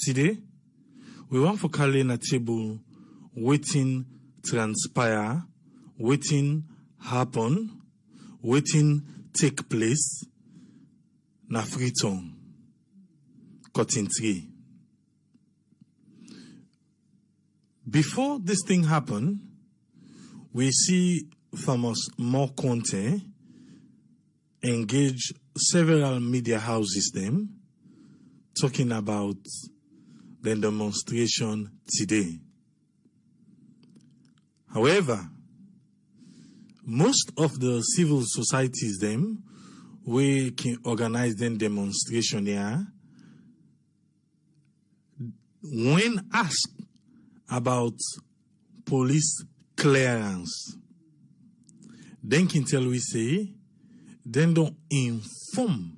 Today, we want for carry na table waiting transpire, waiting happen, waiting take place na Freetown, Cotton 3. Before this thing happened, we see famous more content engage several media houses them talking about the demonstration today. However, most of the civil societies them we can organize them demonstration here when asked about police clearance, then can tell we say then don't inform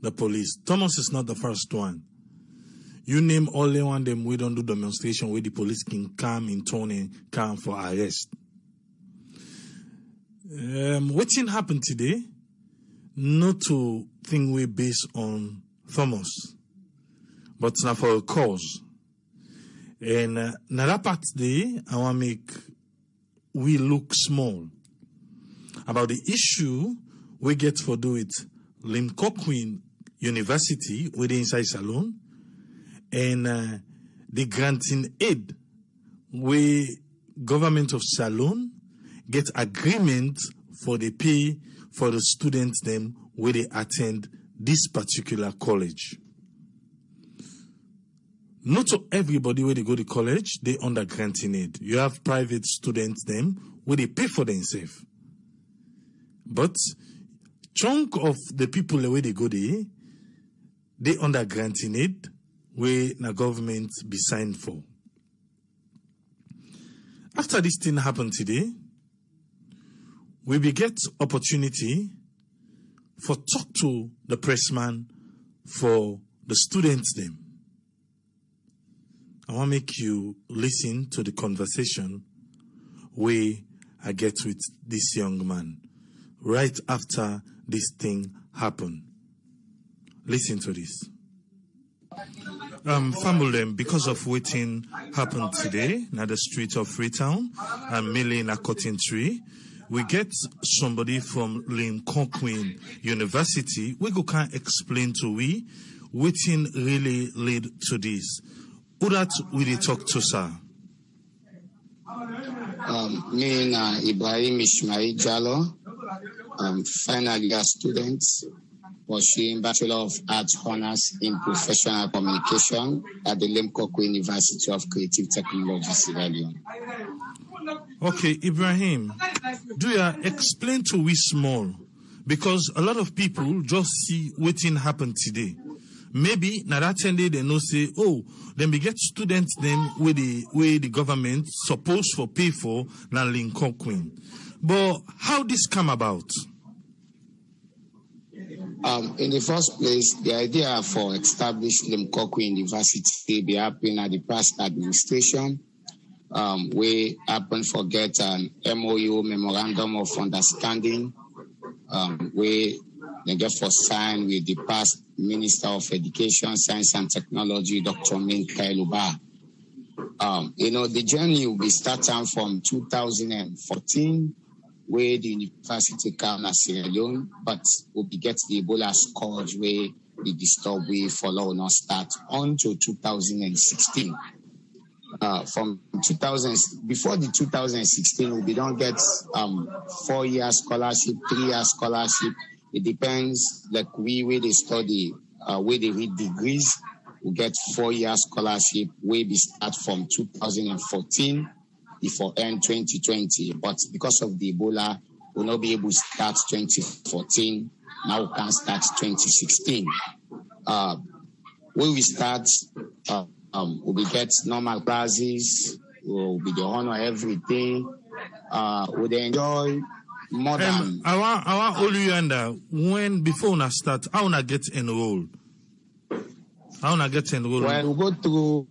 the police. Thomas is not the first one. You name only one them we don't do demonstration where the police can come in town and come for arrest. What's happened today? Not to think we based on Thomas, but now for a cause. And another part today, I want to make we look small about the issue we get for do it Limkokwing University within inside Salon and the granting aid where government of Salon get agreement for the pay for the students them where they attend this particular college. Not to everybody where they go to college, they under granting aid. You have private students them where they pay for themselves. But chunk of the people where they go there, they under granting aid where the government be signed for. After this thing happened today, we will get opportunity for talk to the pressman for the students them. I want to make you listen to the conversation where I get with this young man right after this thing happened. Listen to this. Family, because of waiting happened today na the street of Freetown and mainly in Cotton 3, we get somebody from Limkokwing University. We go can explain to we waiting really lead to this. Who that we dey talk to, sir? Me na Ibrahim Ismail Jallo. Final year student pursuing Bachelor of Arts Honors in Professional Communication at the Limkokwing University of Creative Technology, Sierra Leone. Okay, Ibrahim, do you explain to we small? Because a lot of people just see waiting happen today. Maybe na that day they know say, oh, then we get students them where the government supposed for pay for na Limkokwing. But how this come about? In the first place, the idea for establish Limkokwing University be happening at the past administration. We happen for get an MOU, Memorandum of Understanding, we get for sign with the past Minister of Education, Science and Technology, Dr. Minkailuba. The journey will be starting from 2014, where the university came to Sierra Leone, but we'll be get the Ebola scourge where the disturb we follow not start until 2016. From 2000, before the 2016, we don't get 4-year scholarship, 3-year scholarship. It depends, like where they study, where they read degrees, we get 4-year scholarship, where we start from 2014 before end 2020. But because of the Ebola, we'll not be able to start 2014. Now we can start 2016. When we start, we get normal classes, we'll be the honor everything. We'll enjoy more than. I want all you under when before I start, I wanna get enrolled. Well, we go through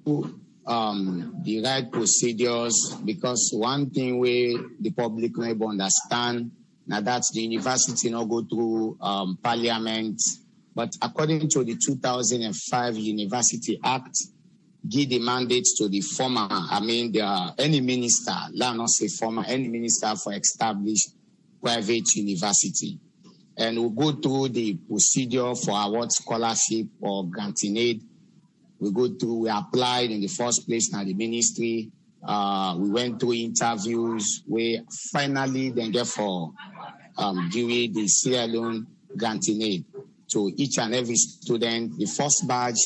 the right procedures, because one thing where the public never understand now, that's the university not go through parliament But according to the 2005 University Act, give the mandate to the former, any minister, let not say former, any minister for established private university. And we'll go through the procedure for award scholarship or granting aid. We applied in the first place now the ministry. We went through interviews. We finally then get for during the Sierra Leone granting aid to each and every student. The first batch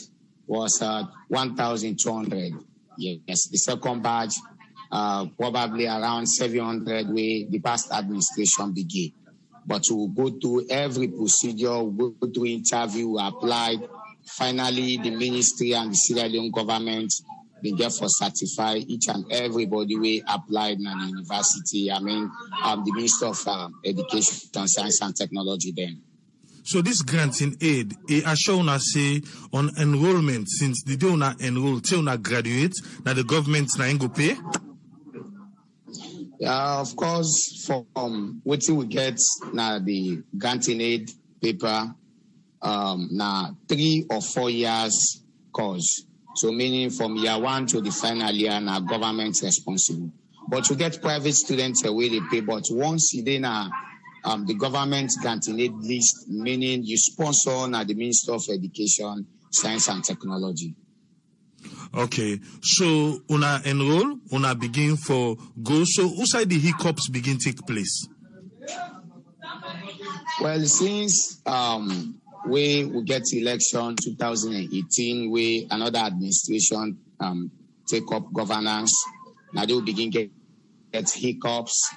was 1,200. Yes, the second batch probably around 700 where the past administration began. But we'll go through every procedure, we'll go through interview, we applied. Finally, the ministry and the Sierra Leone government, they get for certify each and everybody we applied in the university. The Minister of Education, Science and Technology then. So this granting aid, it has shown us say on enrollment since the day una enroll till una graduate, now the government na go pay. Of course, from what we get now the granting aid paper, now 3 or 4 years course. So meaning from year 1 to the final year, now government responsible. But to get private students away they pay. But once you then the government granting aid list, meaning you sponsor now the Minister of Education, Science and Technology. Okay, so una enroll, una begin for go. So outside the hiccups begin take place? Well, since we get election 2018, we another administration take up governance. Now they will begin get hiccups.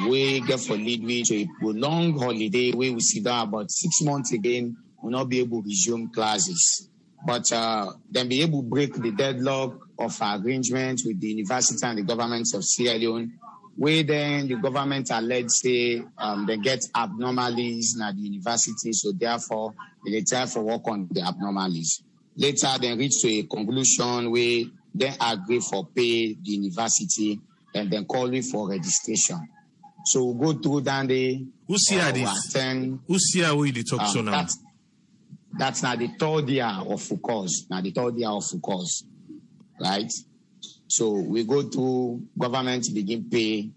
We get for lead me to a prolonged holiday where we sit down about 6 months again, will not be able to resume classes. But then be able to break the deadlock of arrangement with the university and the government of Sierra Leone, where then the government alleged say they get abnormalities at the university, so therefore they try for work on the abnormalities. Later they reach to a conclusion where they agree for pay the university and then call it for registration. So we'll go through that day. Who see this? Who see how we talk so now? That's now the 3rd year of focus. Now the 3rd year of focus, right? So we go to government begin pay.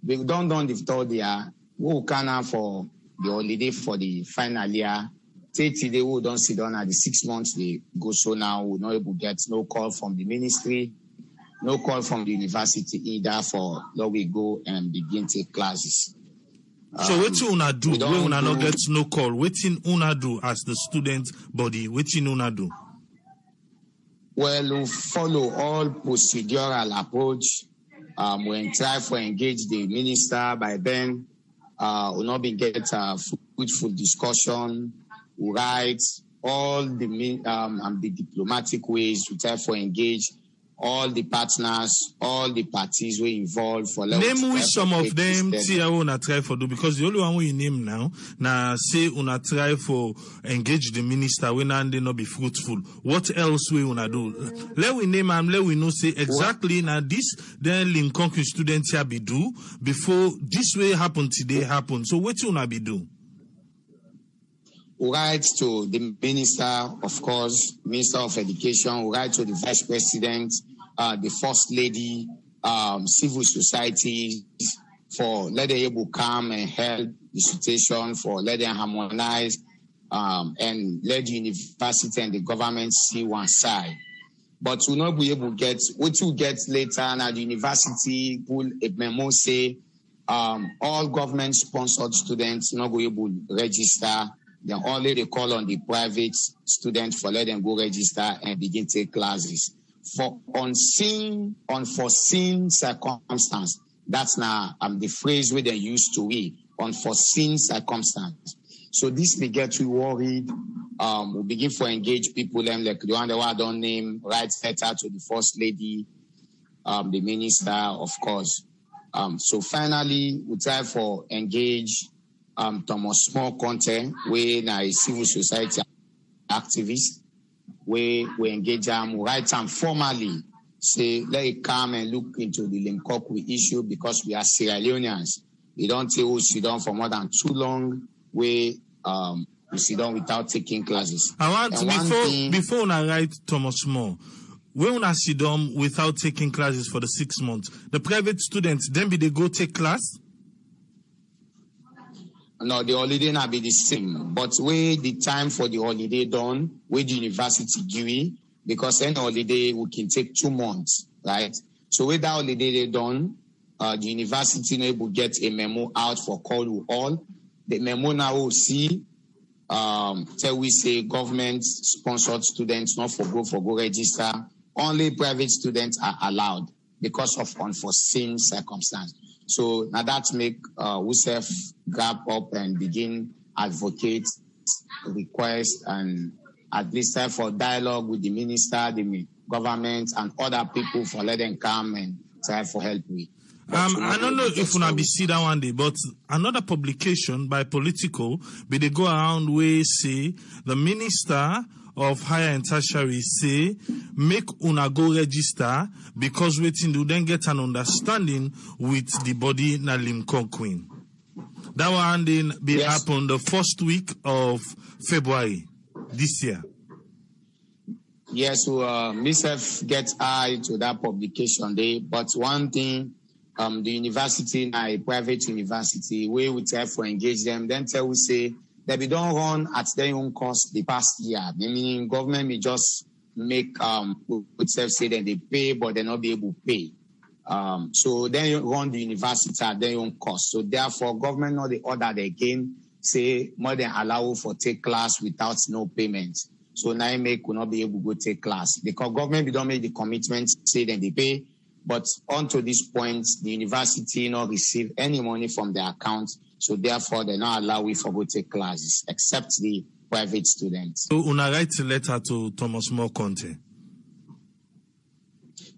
We don't done the 3rd year. We can for the holiday for the final year. 30 days we don't sit down at the 6 months they go. So now we're not able to get no call from the ministry, no call from the university either for where we go and begin take classes. So what una do? We una not get no call. What una do as the student body? What una do? Well, we follow all procedural approach. We try for engage the minister. By then, we not be get a fruitful discussion. We write all the diplomatic ways. We try for engage all the partners, all the parties were involved for. Name with some of them. See how una try for do, because the only one we name now say una try for engage the minister when they not be fruitful. What else we una do? Let we name and let we know say exactly now this then Limkokwing students here be do before this way happen today happen. So what una be do? We write to the minister, of course, Minister of Education. We write to the Vice President, the First Lady, civil society, for let them able come and help the situation, for let them harmonize, and let the university and the government see one side. But we'll not be able to get what we get later. Now the university pull a memo say all government sponsored students not be able to register. Then only they call on the private students for let them go register and begin take classes. For unforeseen circumstance, that's now the phrase where they used to read, unforeseen circumstance. So this we get to worried. We begin to engage people them like the one that I don't name, write letter to the First Lady, the minister, of course. So finally we try for engage Thomas Small content where now a civil society activist where we engage them, write them formally, say let it come and look into the Limkokwing issue because we are Sierra Leoneans. We don't say sit down for more than too long. We we sit down without taking classes. I want before I write Thomas More, when I sit down without taking classes for the 6 months, the private students then they go take class? No, the holiday not be the same. But where the time for the holiday done, where the university give, because any holiday we can take 2 months, right? So with that holiday they done, the university will get a memo out for call to all. The memo now will see, tell we say government sponsored students not for go register. Only private students are allowed because of unforeseen circumstances. So now that make we self grab up and begin advocate, request, and at least time for dialogue with the minister, the government, and other people for let them come and try for help me. I don't know if we'll be see that one day, but another publication by Political, but they go around where say the minister of higher and tertiary say make una go register because waiting to then get an understanding with the body na Limkokwing. That one then be happen the first week of February this year. Yes, so myself get eye to that publication day, but one thing, the university, a private university, where we try to engage them, then tell we say that we don't run at their own cost the past year. Meaning government may just make would say that they pay, but they not be able to pay. So then you run the university at their own cost. So therefore, government not the order they again say more than allow for take class without no payment. So now make will not be able to go take class because government we don't make the commitment say that they pay. But on to this point, the university not receive any money from their account. So therefore, they not allow we for go take classes, except the private students. So una write a letter to Thomas More Conte?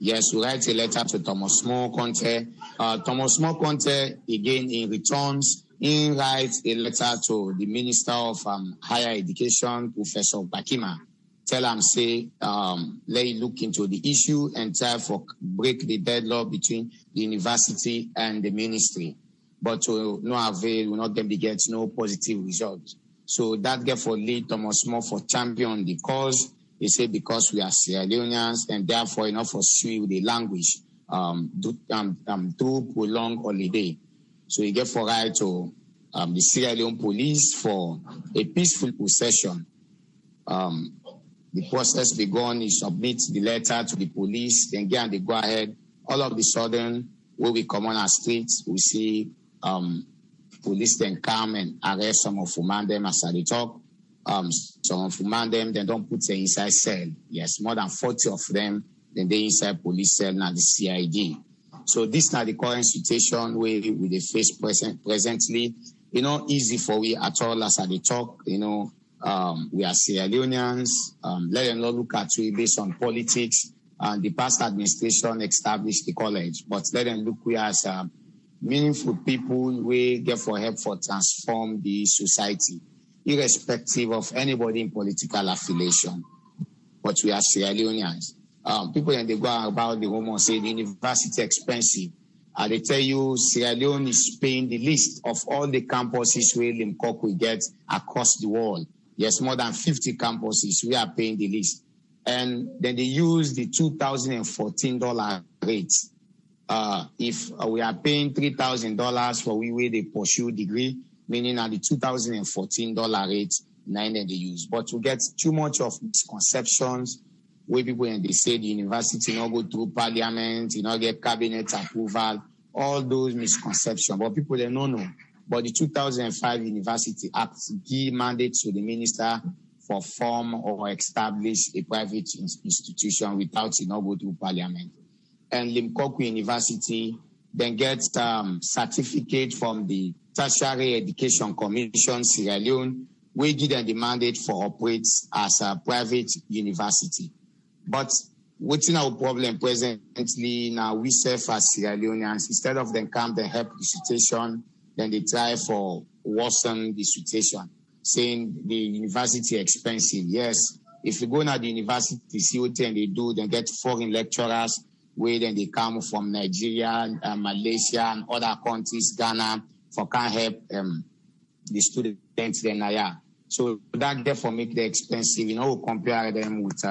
Yes, we write a letter to Thomas More Conte. Thomas More Conte, again, in returns, he writes a letter to the Minister of Higher Education, Professor Bakima. Tell him, say, let you look into the issue and try for break the deadlock between the university and the ministry. But to no avail, we're not going to get no positive results. So that therefore lead Thomas More for champion the cause. He said because we are Sierra Leoneans and therefore enough for with the language through prolonged holiday. So he get for right to the Sierra Leone police for a peaceful procession. The process begun, he submits the letter to the police, then again they go ahead. All of a sudden, when we come on our streets, we see police then come and arrest some of them as I talk. Some of them, they don't put them inside cell. Yes, more than 40 of them, then they inside police cell, now the CID. So this is not the current situation where we face presently. You know, easy for we at all as I talk, you know. We are Sierra Leoneans. Let them not look at it based on politics. The past administration established the college, but let them look we as meaningful people. We get for help for transform the society, irrespective of anybody in political affiliation. But we are Sierra Leoneans. People and they go about the home and say the university expensive. They tell you Sierra Leone is paying the least of all the campuses where Limkokwing get across the world. Yes, more than 50 campuses, we are paying the least. And then they use the $2,014 rate. If we are paying $3,000 for we where they pursue degree, meaning at the $2,014 rate, nine they use. But we get too much of misconceptions where people and they say the university not go through parliament, you know, get cabinet approval, all those misconceptions. But people they don't know. But the 2005 University Act give mandate to the minister for form or establish a private institution without it not go through parliament. And Limkokwing University then gets certificate from the Tertiary Education Commission Sierra Leone, we give them the mandate for operates as a private university. But what's our problem presently now? We serve as Sierra Leoneans. Instead of them come and help the situation, then they try for worsen the situation, saying the university expensive. Yes, if you go now the university, see what they do, they get foreign lecturers, where then they come from Nigeria, Malaysia, and other countries, Ghana, for can help the students then. So that therefore make them expensive. You know, compare them with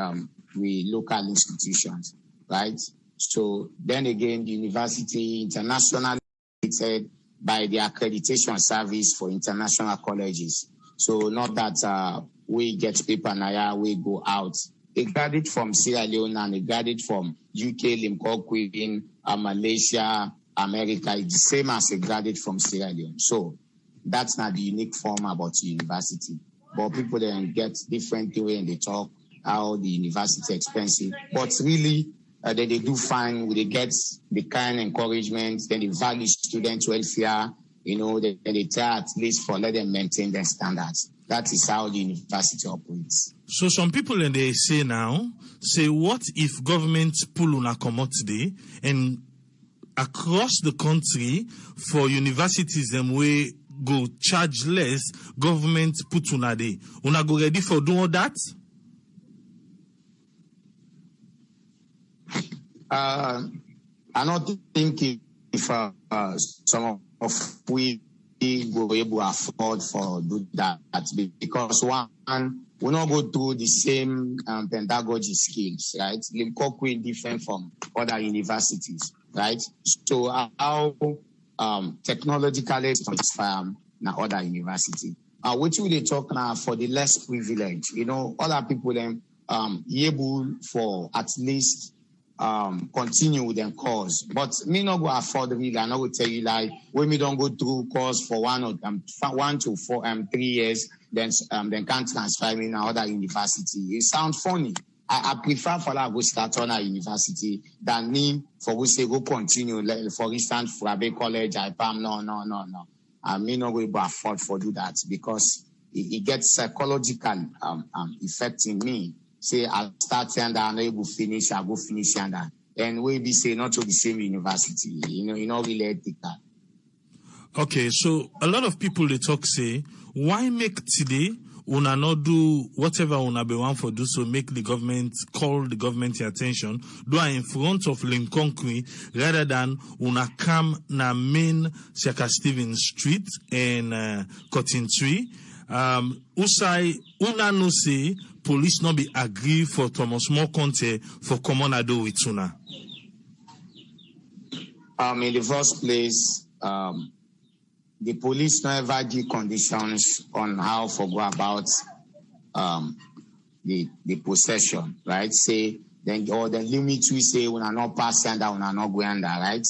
local institutions, right? So then again, the university internationally accredited by the accreditation service for international colleges. So not that we get paper now, we go out. A graduate from Sierra Leone and a graduate from UK, Limkokwing, Malaysia, America is the same as a graduate from Sierra Leone. So that's not the unique form about the university. But people then get different way and they talk how the university expensive. But really, they do fine. They get the kind of encouragement. Then they value student welfare. You know, they try at least for let them maintain their standards. That is how the university operates. So some people and they say now, what if government pull on a commot today and across the country for universities them way go charge less, government put una day. Una go ready for doing all that? I don't think if some of we go able to afford for do that because one will not go through the same pedagogy skills, right? Limkokwing different from other universities, right? So how technologically transform na other university. Which will they talk now for the less privileged? You know, other people then able for at least continue with them course. But me not go afford really. I not go tell you like when me don't go through course for 1 to 3 years, then can't transfer me in another university. It sounds funny. I prefer for that go start on a university than me for we say go continue. For instance, for Abe College, IPAM, no. I may not go afford for do that because it gets psychological effect in me. Say I'll start and I'm able to finish, I'll go finish and that. And we be say not to the same university, you know, really ethical. Okay, so a lot of people they talk say, why make today una not do whatever una be want for do so make the government call the government attention, do it in front of Limkokwing rather than una come na main Shaka Stevens Street and Cotton Tree. Usai una no say police not be agree for Thomas More Conte for common ado with una. In the first place, the police never give conditions on how to go about the possession, right? Say then or the limit we say we are not passing that we are not going under, right?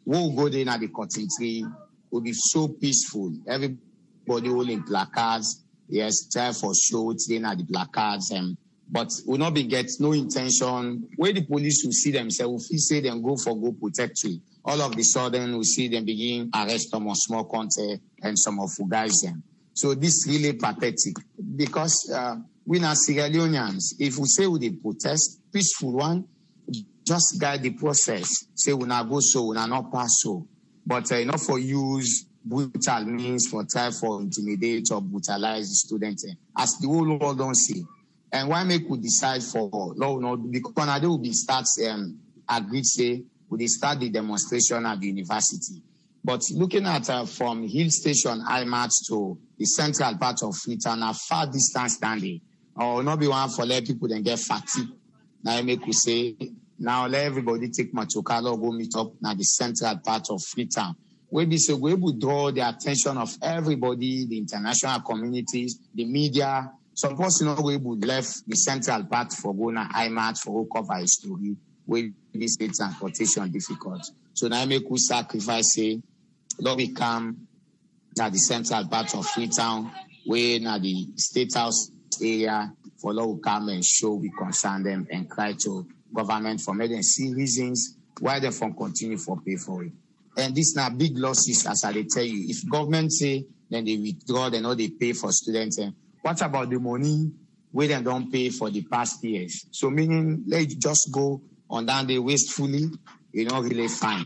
We'll go there at the cotton tree will be so peaceful. Everybody holding placards, yes, try for show then at the placards but will not be get no intention. Where the police will see themselves, we say them go protectory. All of the sudden we see them begin arrest some of small content and some of you guys them. So this really pathetic because we are Sierra Leoneans. If we say we protest, peaceful one, just guide the process. Say we not go so, we not pass so. But not for use brutal means for try for intimidate or brutalize the student as the whole world don't see. And why make we decide for law not because now they will be starts agreed say we start the demonstration at the university. But looking at from Hill Station, IMAT to the central part of Freetown, a far distance standing, or not be one for let people then get fatigued. Now I make we say now let everybody take Machokalo go meet up at the central part of Freetown. Where we say we will draw the attention of everybody, the international communities, the media. Some person we would left the central part for going to IMAT for cover a story where this is transportation difficult. So now make we sacrifice say, Lord we come at the central part of Freetown, where now the State House area for Lord come and show we concern them and cry to government for emergency reasons why they from continue for pay for it. And this now big losses as I tell you. If government say then they withdraw, they know they pay for students. And what about the money where they don't pay for the past years? So meaning let's just go on down there wastefully, you know, really fine.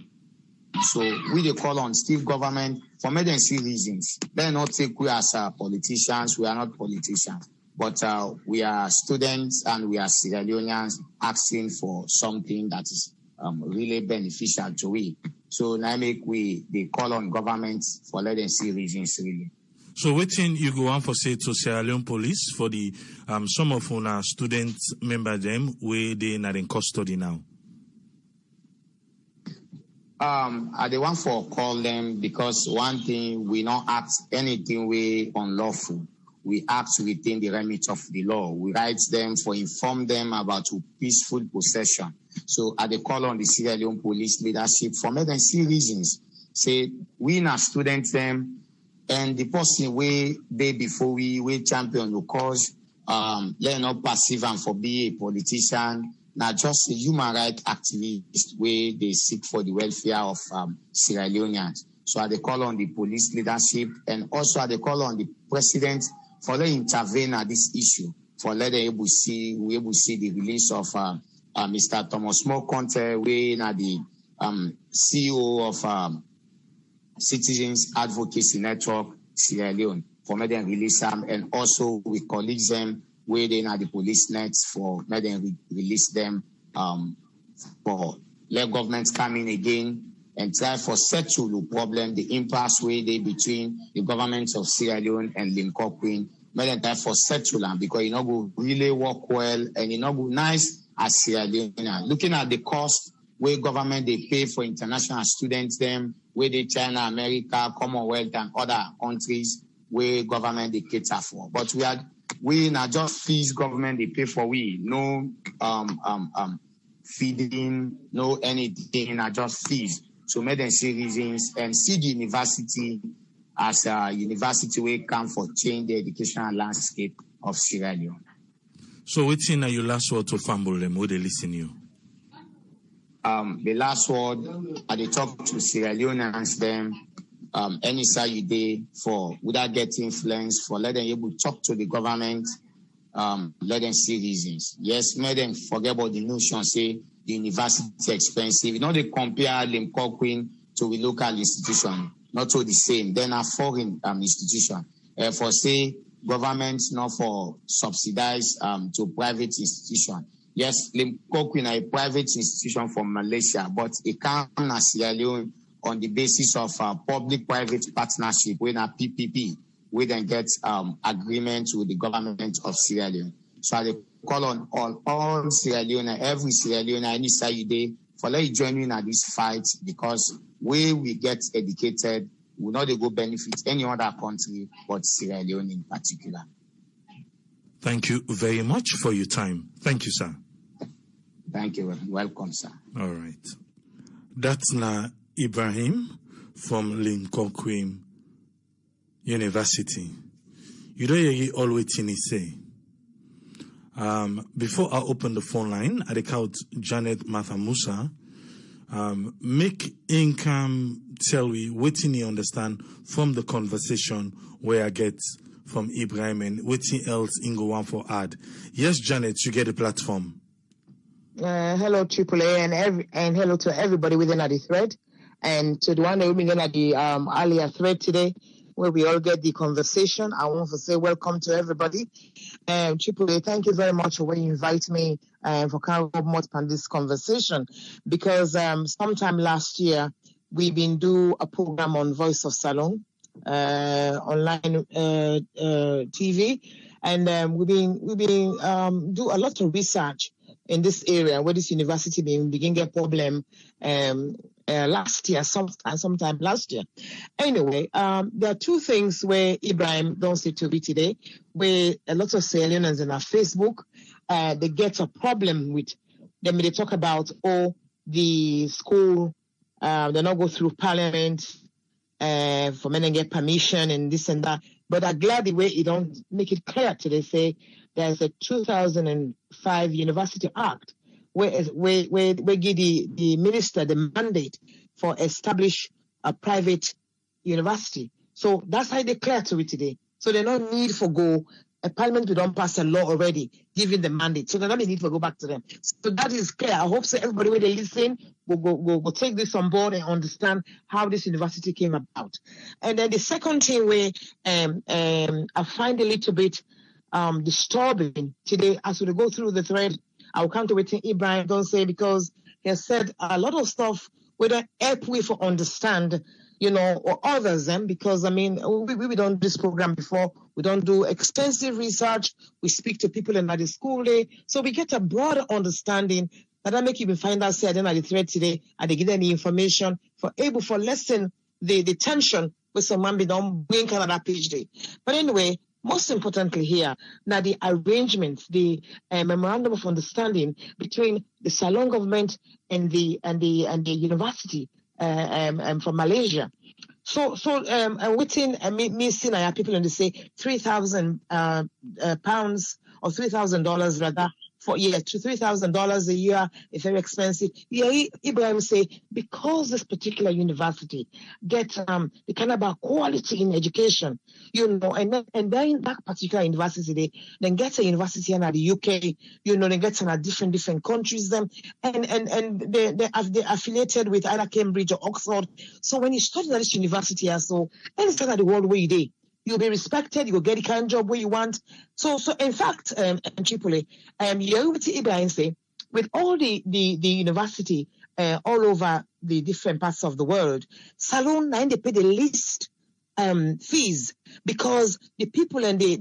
So we they call on still government for emergency reasons. They not take we as politicians. We are not politicians, but we are students and we are Sierra Leoneans asking for something that is really beneficial to we. So now make they call on government for emergency reasons really. So waiting you go on for say to Sierra Leone police for the some of our students member them where they not in custody now. I the one for call them because one thing we not act anything we unlawful. We act within the remit of the law. We write them for inform them about peaceful possession. So I they call on the Sierra Leone police leadership for emergency reasons. Say we na students them and the person we they before we champion the cause let not passive and for be a politician. Now, just a human rights activist where they seek for the welfare of Sierra Leoneans. So they call on the police leadership and also they call on the president for them intervene at this issue, for let them able see the release of Mr. Thomas Mokonte, where the CEO of Citizens Advocacy Network Sierra Leone, for let them release them, and also we colleagues them where they are the police nets for let them release them for let governments come in again and try for settle the problem, the impasse where they between the governments of Sierra Leone and Limkokwing. Let them try for settle them because it not go really work well and it not go nice as Sierra Leone. Looking at the cost where government they pay for international students them, where they China, America, Commonwealth and other countries where government they cater for. But we not just fees government they pay for no feeding, no anything, not just fees. So make them see reasons and see the university as a university where come for change the educational landscape of Sierra Leone. So what's in your last word to fumble them? Would they listen you? The last word they talk to Sierra Leoneans them. Any side you day for without getting influence for let them able to talk to the government, let them see reasons. Yes, make them forget about the notion, say the university expensive. You know, they compare Limkokwing to a local institution, not to the same. Then a foreign institution. For say government not for subsidize to private institution. Yes, Limkokwing are a private institution from Malaysia, but it can as Sierra Leone on the basis of public-private partnership with a PPP, we then get agreement with the government of Sierra Leone. So I call on all Sierra Leone, every Sierra Leone, any side day, for let you join in at this fight because we get educated, we not go benefit any other country, but Sierra Leone in particular. Thank you very much for your time. Thank you, sir. Thank you. Welcome, sir. All right. That's now Ibrahim from Limkokwing University. You don't hear all what he say. Before I open the phone line, I count Janet Martha Musa. Make income tell we what he understand from the conversation where I get from Ibrahim and what else in go on for add. Yes, Janet, you get the platform. Hello, AAA, and hello to everybody within the thread. And to the one that we're at the earlier thread today, where we all get the conversation, I want to say welcome to everybody. AAA, thank you very much for when you invite me for coming up on this conversation. Because sometime last year, we've been do a program on Voice of Salon, online TV, and we've been do a lot of research in this area where this university begin get problem last year, sometime last year. Anyway, there are two things where Ibrahim don't say to me today, where a lot of Sierra Leoneans in our Facebook, they get a problem with them. They talk about, the school, they not go through parliament for men and get permission and this and that. But I'm glad the way you don't make it clear today, say there's a 2005 University Act where give the minister the mandate for establish a private university. So that's how they declare to it today. So there's no need for go. A parliament we don't pass a law already giving the mandate. So there's no need for go back to them. So that is clear. I hope so everybody when they listen will take this on board and understand how this university came about. And then the second thing where I find a little bit disturbing today as we go through the thread. I'll come to what Ibrahim don't say because he has said a lot of stuff where they help we for understand or others, because, we don't do this program before. We don't do extensive research. We speak to people in the school day. So we get a broader understanding that make you find out, say, at the thread today, and they give any information for lessen the tension with some man be done bring Canada PhD. But anyway, most importantly here, now the arrangement, the memorandum of understanding between the Salon government and the university from Malaysia. So within me seeing people and they say £3,000 or $3,000 rather for to $3,000 a year is very expensive. Yeah, Ibrahim say because this particular university gets the kind of quality in education, and then that particular university then gets a university in the UK, then gets in different countries them, and they affiliated with either Cambridge or Oxford. So when you study at this university, so any side of the world where you day, you'll be respected, you'll get the kind of job where you want. So in fact, Tripoli, Ibrahim say, with all the university all over the different parts of the world, Salon they pay the least fees because the people and they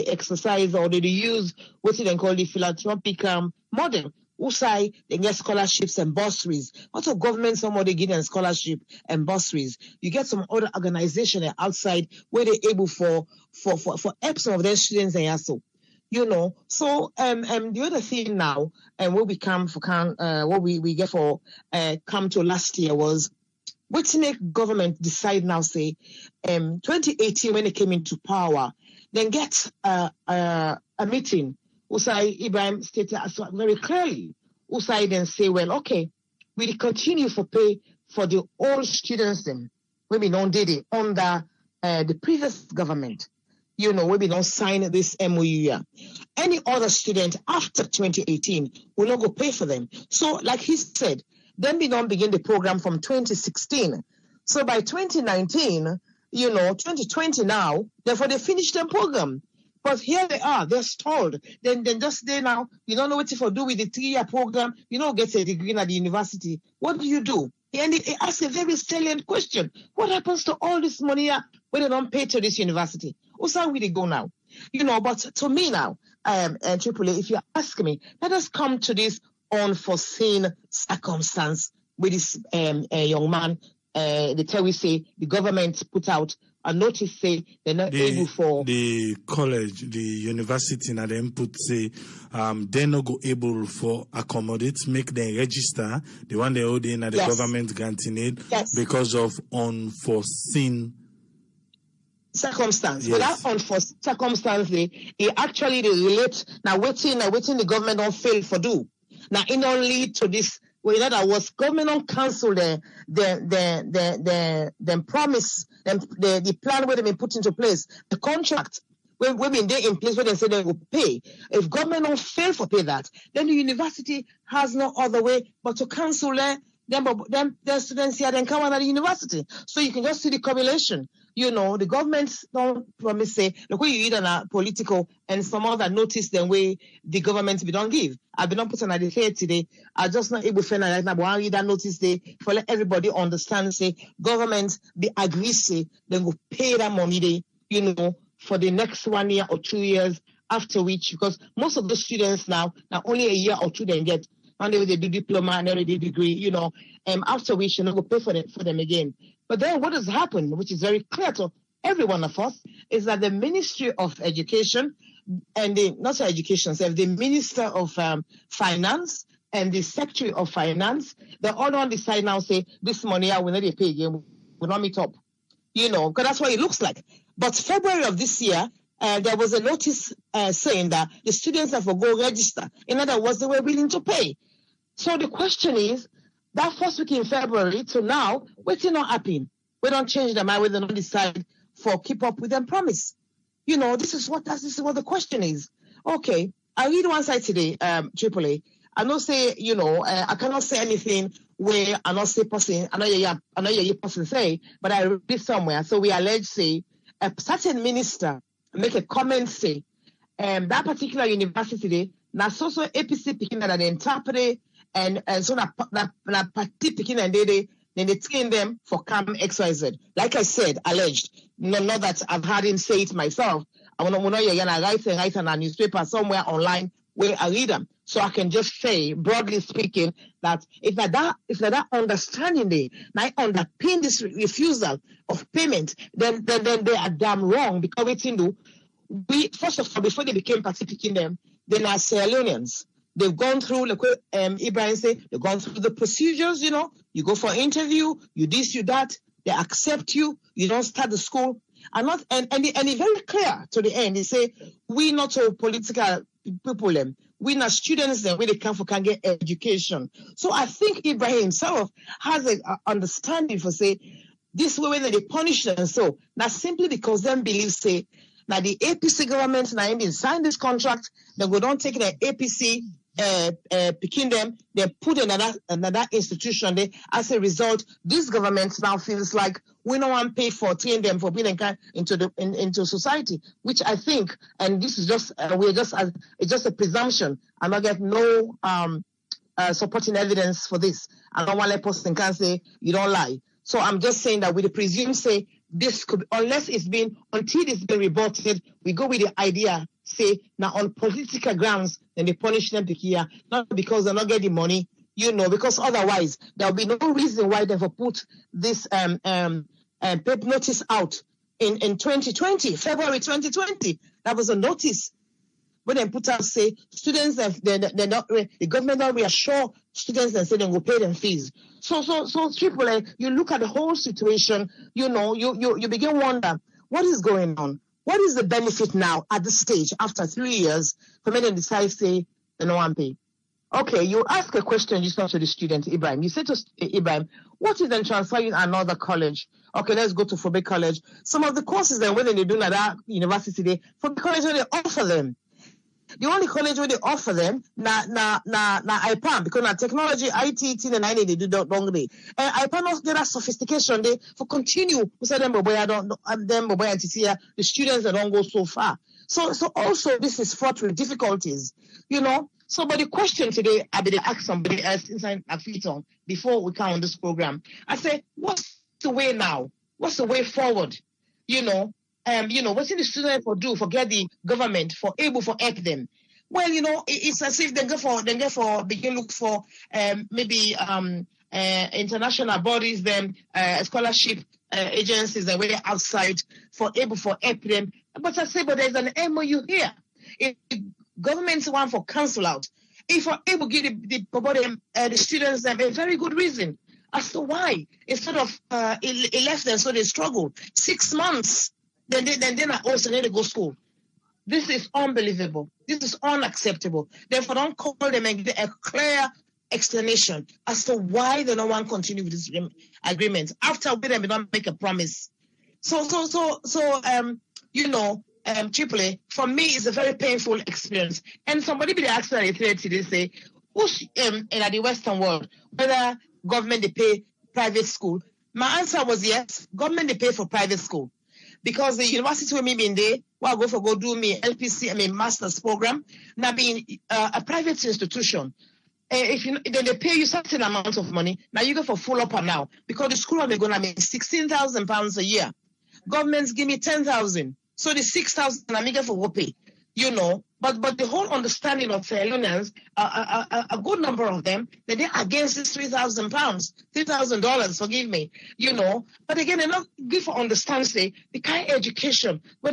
exercise or they use what they call the philanthropic model. Usai, they get scholarships and bursaries. Also, government, somebody give them scholarship and bursaries. You get some other organization outside where they're able for help some of their students and also, So, the other thing now, and what we come to last year was, what make government decide now? Say, 2018 when they came into power, then get a meeting. Usai Ibrahim stated very clearly. Usai then say, well, okay, we continue for pay for the old students then. We don't did it under the previous government. We don't sign this MOU. Any other student after 2018 will not go pay for them. So, like he said, then we don't begin the program from 2016. So by 2019, 2020 now, therefore they finished the program. But here they are, they're stalled. Then just there now, you don't know what to do with the 3-year program, get a degree at the university. What do you do? And he asks a very salient question. What happens to all this money when they don't pay to this university? Where will they go now? But to me now, Tripoli, if you ask me, let us come to this unforeseen circumstance with this young man. The government put out a notice say they're not able for the college, the university, and then put say they're not go able for accommodate, make them register the one they hold in at the government granting it because of unforeseen circumstance. But that unforeseen circumstance, it actually relate now waiting the government don't fail for do. Now it don't lead to this. Well, that was government on council the promise the plan where they been put into place, the contract when they in place where they say they will pay. If government don't fail for pay that, then the university has no other way but to cancel them students here then come out of the university. So you can just see the correlation. The government don't promise say look where you either a political and some other notice than way the government be don't give. I've been not putting at the fair today. I just not able to find right now, but I read that notice they for let everybody understand say government be agree say then go pay that money they, for the next 1 year or 2 years after which because most of the students now only a year or two they get. And they do diploma and already degree, after which you go pay for them again. But then what has happened, which is very clear to every one of us, is that the Ministry of Education and the Minister of Finance and the Secretary of Finance, they all on the side now say, this money I will not pay again, will not meet up. Because that's what it looks like. But February of this year, there was a notice saying that the students have to go register. In other words, they were willing to pay. So the question is, that first week in February to now, what's not happening? We don't change their mind, we don't decide for keep up with them promise. This is what the question is. Okay, I read one side today, Tripoli. I not say, I cannot say anything where I not say person, I know your person say, but I read this somewhere. So we allege say a certain minister make a comment say, that particular university, na so APC picking that they interpret and so na party picking and they then they train them for camp XYZ. Like I said, alleged. No, not that I've had him say it myself. I want to know you're gonna write in a newspaper somewhere online where I read them. So I can just say, broadly speaking, that if that understanding they underpin this refusal of payment, then they are damn wrong, because we first of all, before they became Pacific in them, they're not Sierra Leoneans. They've gone through, like Ibrahim said, they've gone through the procedures, you know. You go for an interview, you this, you that, they accept you, you don't start the school. And it's very clear to the end. They say, we not all political people, we not students, we they can get education. So I think Ibrahim himself has an understanding for say, this way when they punish them. So not simply because them believe, say, now the APC government now they sign this contract, they go don't take the APC picking them, they put another institution there. As a result, this government now feels like we don't want to pay for train them for being into society, which I think, and this is just it's just a presumption. I'm not get no supporting evidence for this. I don't want to let person can say you don't lie. So I'm just saying that with the presume say this could, until it's been rebutted, we go with the idea, say, now on political grounds, then they punish them here, not because they're not getting money, you know, because otherwise there'll be no reason why they've put this paper notice out in 2020, February 2020. That was a notice. When they put out, say, students, they're not, the government don't reassure students and say they will pay them fees. So triple, you look at the whole situation, you know, you begin to wonder, what is going on? What is the benefit now at this stage, after 3 years, for me to decide, say, they don't want to pay? Okay, you ask a question just not to the student, Ibrahim. You say to Ibrahim, what is then transferring another college? Okay, let's go to Fobe College. Some of the courses then, when they do at that university, Fobe College, when they offer them, the only college where they offer them na IPAM, because na technology, IT, and I they do that long day. And IPAM also get that sophistication they for continue. We say them boy, I don't them boy and the students that don't go so far. So also this is fraught with difficulties, you know. So but the question today, I be to ask somebody else inside a feet on before we come on this program. I say, what's the way now? What's the way forward? You know, what's in the student for do for get the government for able for help them? Well, you know, it's as if they begin look for maybe international bodies, them scholarship agencies that were outside for able for help them. But I say, but there's an MOU here. If governments want for cancel out, if we're able to give the students them a very good reason as to why instead of it left them so they struggle 6 months. Then I also need to go to school. This is unbelievable. This is unacceptable. Therefore, don't call them and give a clear explanation as to why they don't want to continue with this agreement after we don't make a promise. Tripoli, for me, it's a very painful experience. And somebody be asked that today say, who's in the Western world, whether government they pay private school? My answer was yes, government they pay for private school. Because the university with me being there, go do me LPC, master's program, now being a private institution. Then they pay you certain amount of money, now you go for full up now. Because the school they're gonna make £16,000 a year. Governments give me 10,000. So the 6,000 I'm going for pay. You know, but the whole understanding of Leoneans, a good number of them, that they're against this £3,000, $3,000, forgive me, you know. But again, they're not good for understand, say, the kind of education, where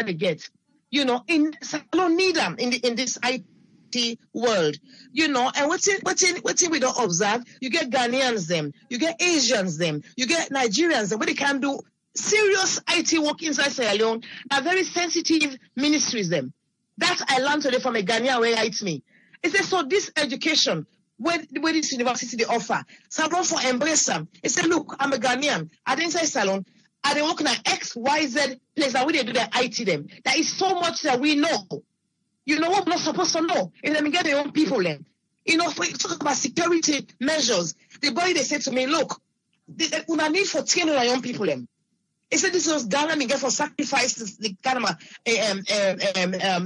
they get, you know, I don't need them in this IT world, you know. And what's in we don't observe, you get Ghanaians them, you get Asians them, you get Nigerians them, where they can do serious IT work inside Sierra Leone, are very sensitive ministries them. That I learned today from a Ghanaian where writes me. It says, so this education, where this university they offer, someone for embrace them. It said, look, I'm a Ghanaian. I didn't say salon. I didn't work in an XYZ place that we they do their IT them. There is so much that we know. You know what we're not supposed to know. If they get their own people then. You know, if we talk about security measures, the boy they said to me, look, we need for training our young people them. He said this was Ghana me get for sacrifice the kind of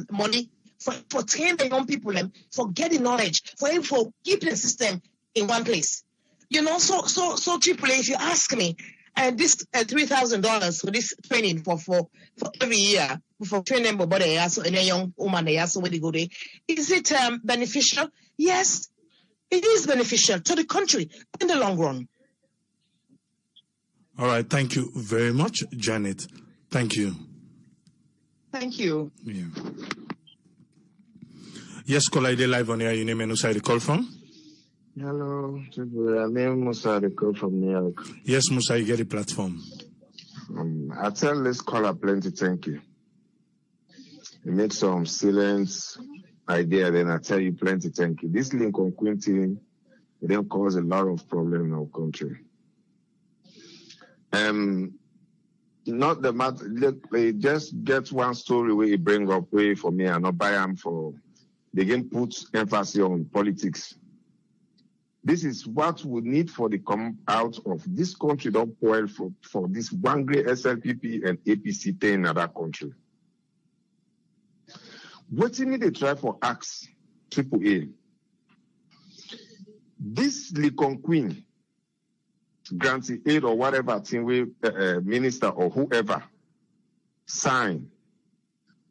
money for training the young people and for getting knowledge, for keeping the system in one place. You know, so AAA, if you ask me, and this $3,000 for this training for every year for training body so and a young woman so where they go there, is it beneficial? Yes, it is beneficial to the country in the long run. All right, thank you very much, Janet. Thank you. Thank you. Yeah. Yes, caller, they live on air. Your name and who the call from? Hello, my name is Musa. I call from New York. Yes, Musa, you get the platform. I tell this caller plenty thank you. You make some silent idea, then I tell you plenty thank you. This Limkokwing thing, it then cause a lot of problem in our country. Not the matter. Look, they just get one story where you bring up way for me and not buy them for. They can put emphasis on politics. This is what we need for the come out of this country. Don't boil for this one great SLPP and APC thing in other country. What do you need to try for axe AAA? This Limkokwing grantee aid or whatever thing we minister or whoever sign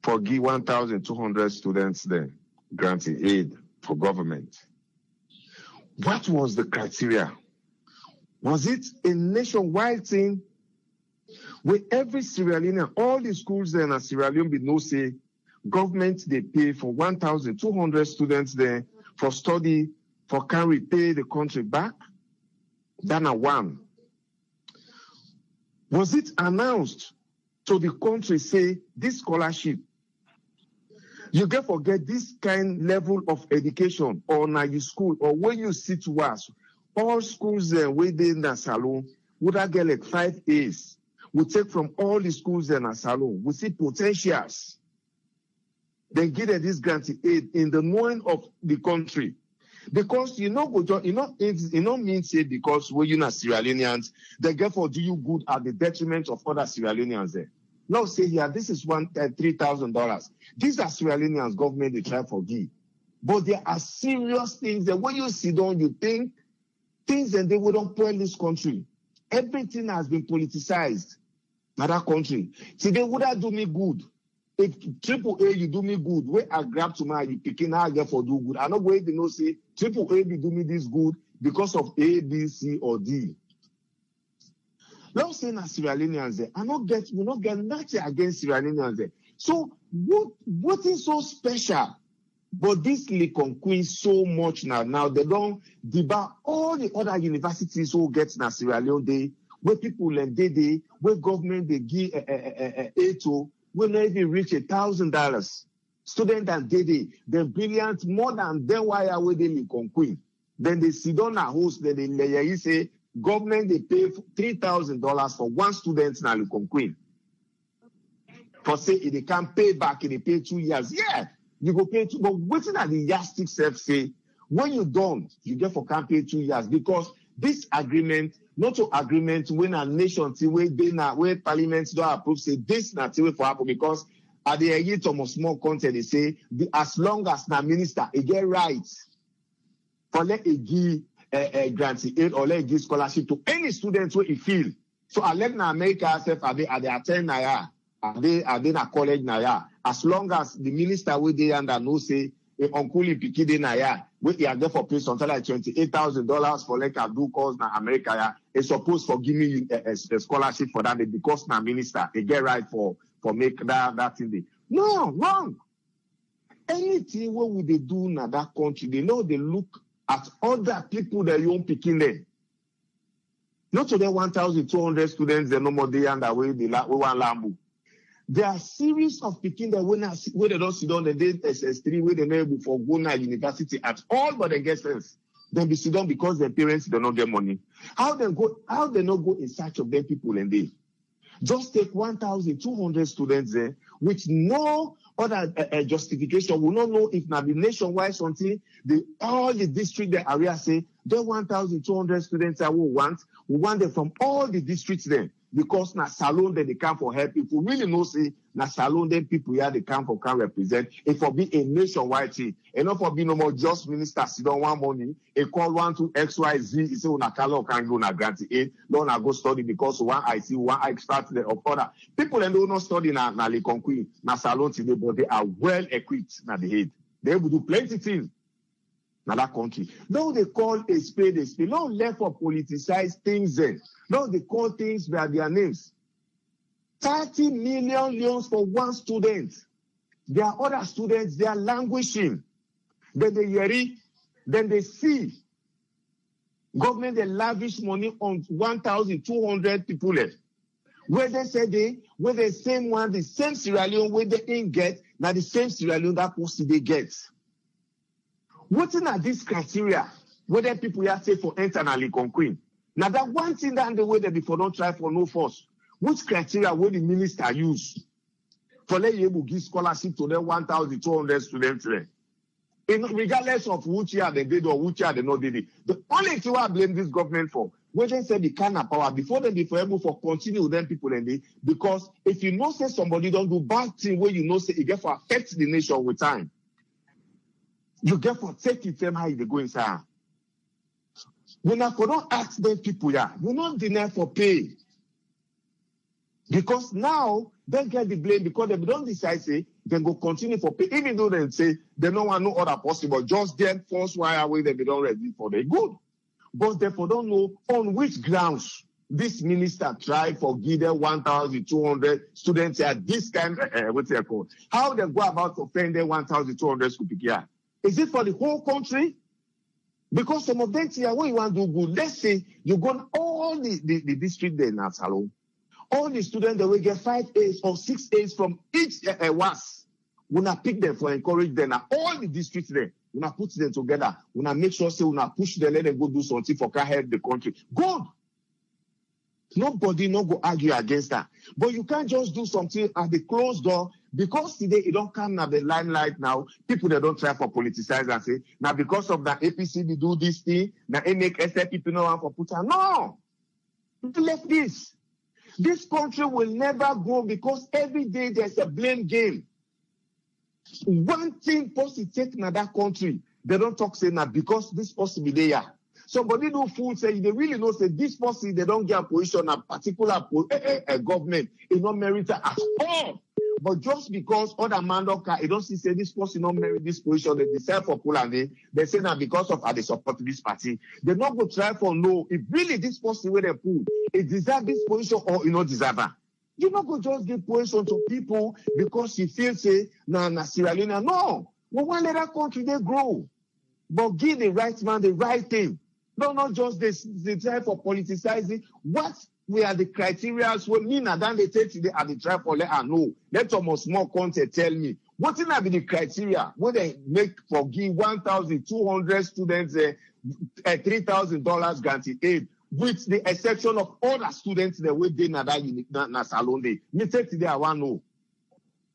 for give 1,200 students then grantee aid for government. What was the criteria? Was it a nationwide thing where every Sierra Leonean, all the schools there in Sierra Leone, no say government they pay for 1,200 students there for study, for can we pay the country back? Then a one. Was it announced to the country say this scholarship? You can forget this kind level of education or na you school or when you sit to us, all schools within the salon would have get like 5 A's. We take from all the schools in a salon. We see potentials. Then give this grantee aid in the knowing of the country. Because it mean say because we're not Sierra Leoneans, they therefore do you good at the detriment of other Sierra Leoneans there. Now say here, this is $3,000. These are Sierra Leoneans government they try for give. But there are serious things that when you sit down, you think things that they wouldn't put in this country. Everything has been politicized in that country. See, they would have do me good. If AAA you do me good, where I grab to my you picking I get for do good. I know where they know say AAA be do me this good because of A, B, C, or D. Now saying as Sierra Leoneans there, we not get nothing against Sierra Leoneans there. So what is so special? But this Limkokwing so much now they don't debar all the other universities who get na Sierra Leone day, where people and they where government they give aid to, will not even reach $1,000. Student and they brilliant more than them why are we Limkokwing. Then they sit on a host, then they say government they pay $3,000 for one student in Limkokwing. For say if they can't pay back, if they pay 2 years, yeah, you go pay 2. But waiting at the yardstick self say when you don't, you get for can't pay 2 years because this agreement, not to agreement when a nation where parliament don't approve say this not for happen because at the end of small content they say as long as na minister it get rights for let it give a grantee aid or let give scholarship to any student where he feel. So I let na America herself are they attend na are they na college na as long as the minister where they under no say uncle Pikide na where he are there for pay something like $28,000 for like a do course na America is supposed for give me a scholarship for that because na minister they get right for make that thing they. No, wrong. Anything what would they do na that country, they know they look at other people that you picking them. Not to the 1,200 students, they no more they under way they want Lambu. There are series of picking that where they don't sit down the day SS3 where they know before go to university at all, but they get sense. Then be sit down because their parents do not get money. How they not go in search of them people and they just take 1,200 students there with no other justification. We don't know if now the nationwide something, all the district area say, the 1,200 students that we want them from all the districts there. because na salon they come for help. If we really know say na salon then people here they come for can represent. It for be a nationwide thing. And not for be no more just minister sit down one money. A call 1 to XYZ. He say una kalo can go na grant it. Don't go study because one I see one I start the other. People and do not study na Limkokwing, na salon today, but they are well equipped na the head. They will do plenty things. That country. Now they call a spade a spade. Now left for politicize things then. Now they call things by their names. 30 million loans for one student. There are other students, they are languishing. Then they hear it, then they see. Government they lavish money on 1,200 people left. Where they say where the same one, the same Sierra Leone, where they didn't get, now the same Sierra Leone that post they get. What are these criteria? Whether people here say for internally Limkokwing. Now that one thing that the way that before don't try for no force. Which criteria will the minister use for let you able to give scholarship to them 1,200 students there? Regardless of which year they did or which year they not did it. The only thing I blame this government for, when they say the kind of power before they be able for continue with them people and they, because if you know say somebody don't do bad thing where you know say it get for affect the nation with time. You get for take it them how they go inside. When I don't ask them people, yeah, you not deny for pay. Because now they get the blame because they don't decide say they go continue for pay, even though they say they don't want no other possible, just them force wire away they be don't ready for the good. But therefore don't know on which grounds this minister tried for give them 1,200 students at this kind what's it called? How they go about to offend them 1,200 school here? Is it for the whole country? Because some of them here, when you want to do good, let's say you go all the district there in Salon. All the students that will get 5 A's or 6 A's from each WAS. We're not pick them for encourage them. Now, all the districts there, we're not put them together. We're not make sure say we're not push them, let them go do something for can help the country. Good. Nobody not go argue against that. But you can't just do something at the closed door because today it don't come at the limelight now. People that don't try for politicize and say, now because of that APC we do this thing, now it make SF people know want for put on. No! Let this. This country will never grow because every day there's a blame game. One thing positive take in that country, they don't talk say now because this person be there. Somebody do fool say they really know say this person they don't get a position a particular government it not merit at all. But just because other man don't it don't see say this person not merit this position they decide for pull and they say now because of they support this party they not go try for no if really this person where they pull it deserve this position or you not deserve her. You not go just give position to people because you feel say na Sierra Leone. No, we want let that country they grow, but give the right man the right thing. No, not just this the try for politicizing. What we are the criteria we mean and then they take today and they try for let her know. Let almost more content tell me. What will be the criteria when they make for give 1,200 students $3,000 guaranteed aid, with the exception of other students that we did na that unique na salon day. Me take today I want to know.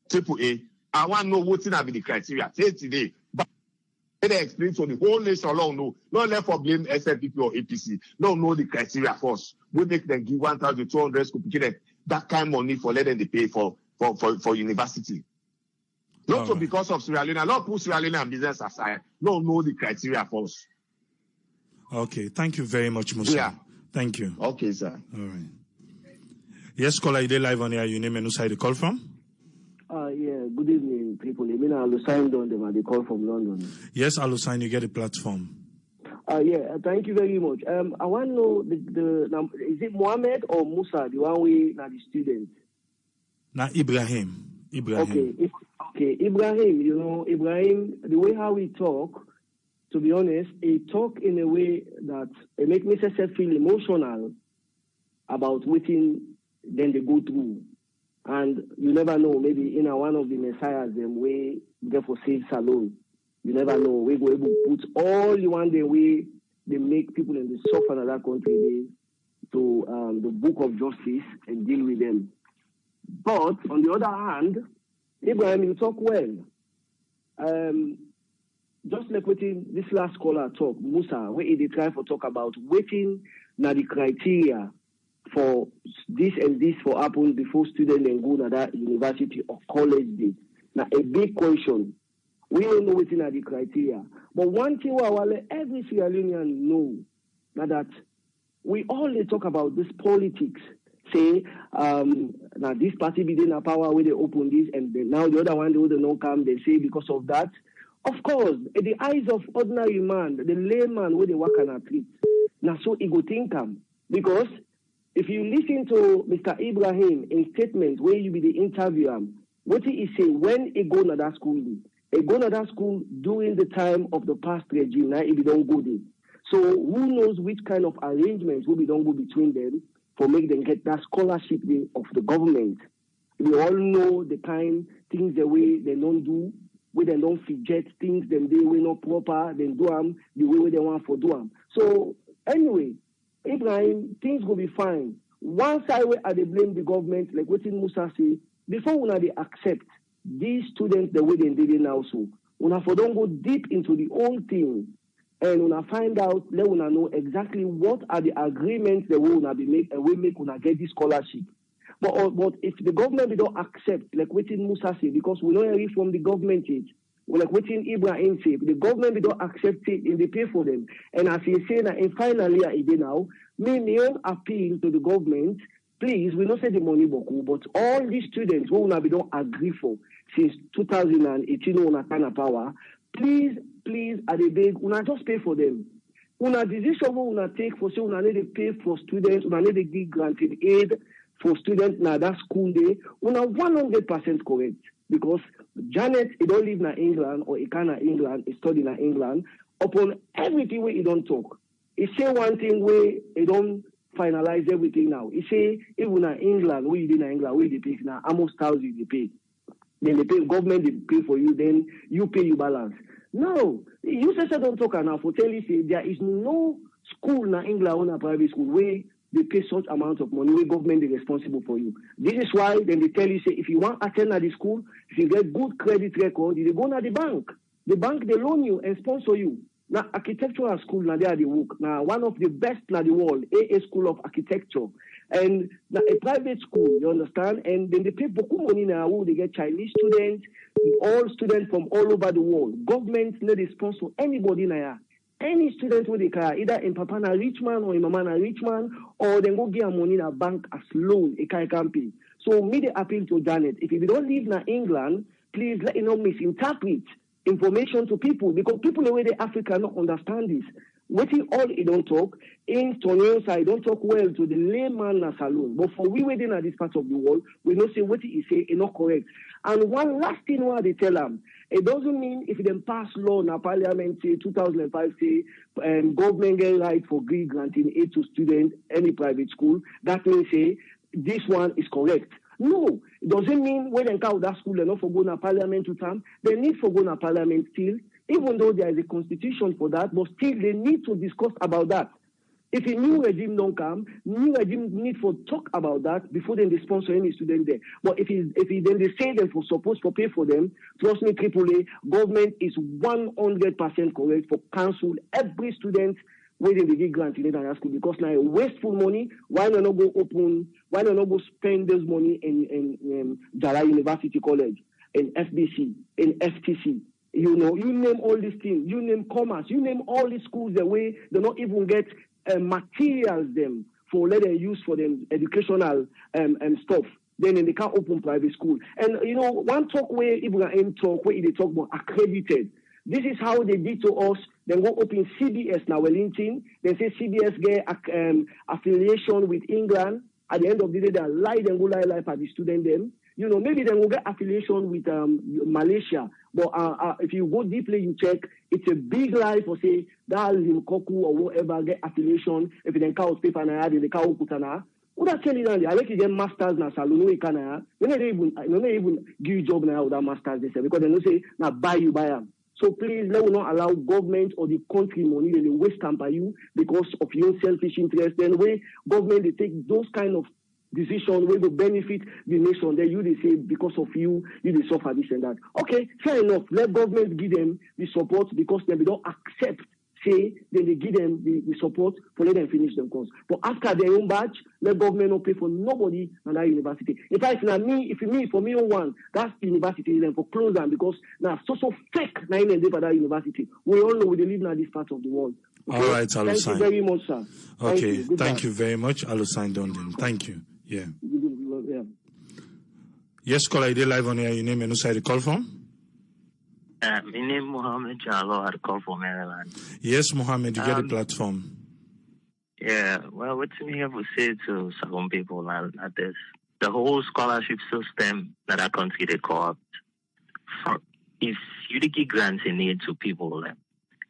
Triple A. I want to know what will be the criteria. Take today. They explain to the whole nation alone, no. Not left for blame SFPP or APC. No, know the criteria first. We make them give 1,200 school that kind of money for letting they pay for university. Not so because of Sierra Leone, not put Sierra Leone and business aside. No, know the criteria first. Okay, thank you very much, Musa. Yeah. Thank you. Okay, sir. All right. Yes, caller, you live on here. You name and who side you call from? Yeah, good evening, people. I mean, Alusain on them, and they call from London. Yes, Alusain, you get a platform. Yeah, thank you very much. I want to know is it Mohammed or Musa, the one we now the student? Now Ibrahim. Okay, Ibrahim. You know, Ibrahim, the way how we talk, to be honest, he talk in a way that it make me feel emotional about waiting, then they go through. And you never know, maybe in one of the messiahs, them way get for save salon. You never know. We go able to put all you want the way they make people in the suffer in that country to the book of justice and deal with them. But on the other hand, Abraham, you talk well. Just like waiting this last caller talk, Musa, where they try for talk about waiting now the criteria for this and this for happen before students then go to that university or college day. Now a big question. We don't know what's in the criteria. But one thing every Sierra Leonean know now that we only talk about this politics. Say, now this party be in a power where they open this, and now the other one they would not come. They say because of that. Of course, in the eyes of ordinary man, the layman where they work on a treat. Now so he go think because if you listen to Mr. Ibrahim in statements where you be the interviewer, what he say when he go to that school, he go to that school during the time of the past regime. Now if he don't go there, so who knows which kind of arrangements will be done go between them for make them get that scholarship of the government. We all know the kind things the way they don't do. Where they don't forget things, them they way not proper, then do them the way they want for do them. So anyway, Ibrahim, things will be fine. One side where they blame the government, like what in Musa say, before when they accept these students the way they did it now, so when I don't go deep into the whole thing, and when I find out, let una know exactly what are the agreements that will be made and we make when I get this scholarship. But if the government don't accept, like what in Musa say, because we know hear from the government it, like what in Ibrahim say, the government don't accept it and they pay for them. And as he say that, and finally now, me appeal to the government, please, we don't say the money boku, but all these students who we don't agree for since 2018 on a kind of power, please, at the beg, we just pay for them. Una decision we una take for say una need to pay for students, una need to give granted aid for students na that school day, una 100% correct. Because Janet, he don't live in England or he can in England, he study in England. Upon everything where he don't talk, he say one thing where he don't finalize everything now. He say even in England, where you in England, where they pay now, almost 1,000 they pay. Then they pay government, they pay for you, then you pay your balance. No, you say don't talk enough. For tell you say there is no school in England or a private school where they pay such amount of money where government is responsible for you. This is why then they tell you say if you want to attend at the school, if you get good credit record, you go to the bank. The bank they loan you and sponsor you. Now architectural school now they are the work. Now one of the best in the world, AA School of Architecture. And now a private school, you understand? And then they pay beaucoup money now. They get Chinese students, all students from all over the world. Government let they sponsor anybody now. Any student with the car, either in Papa na rich man or in Mama na rich man, or then go get money in a bank as loan, a car can pay. So me the appeal to Janet, if you don't live in England, please let you not misinterpret information to people, because people the way the Africa not understand this. Waiting all he don't talk, in Tonyo side don't talk well to the layman na saloon. But for we waiting at this part of the world, we don't say what he say is not correct. And one last thing what they tell them, it doesn't mean if they pass law na parliament say 2005 say government get right for granting aid to students any private school, that means say this one is correct. No, it doesn't mean when they come that school they're not for going to parliament to time. They need for going to parliament still, even though there is a constitution for that, but still they need to discuss about that. If a new regime don't come, new regime need for talk about that before then they sponsor any student there. But if then they say them for supposed to pay for them, trust me, AAA, government is 100% correct for cancel every student where they give grant in the school, because now wasteful money. Why not go open? Why not go spend this money in Jara University College, in FBC, in FTC? You know, you name all these things. You name commerce. You name all these schools the way they not even get materials them for let them use for them educational stuff. Then they can't open private school. And you know, one talk where Ibrahim talk where they talk about accredited. This is how they did to us. Then go open CBS now Wellington. They say CBS get affiliation with England. At the end of the day, they lie and go lie for the student them. You know, maybe they will get affiliation with Malaysia. But if you go deeply, you check, it's a big lie for say that Limkokwing or whatever get affiliation. If they can't paper na they can't put na. Would I tell you that? I like to get masters na salon we can. They not even give you job now without masters. They say because they don't say now buy them. So please, let us not allow government or the country money they waste time by you because of your selfish interest. Then way government they take those kind of decision where will benefit the nation, then you they say because of you they suffer this and that. Okay, fair enough. Let government give them the support because they don't accept say, then they give them the support for let them finish them course. But after their own batch, let government not pay for nobody in that university. In fact, now for me one, that's university then for close down because now so fake now in for that university. We all know we live in this part of the world. Okay? All right, Alusign. Thank you very much, sir. Okay, thank you very much, Alusign Dondon. Thank you. Yeah. Yeah. Yes, caller, you live on here. Your name and who side you call from? My name is Mohammed Jallo. I call from Maryland. Yes, Mohammed, you get the platform. Yeah, well, what me have to say to some people now that this, the whole scholarship system that our country they co-opt. If you give grants in need to people,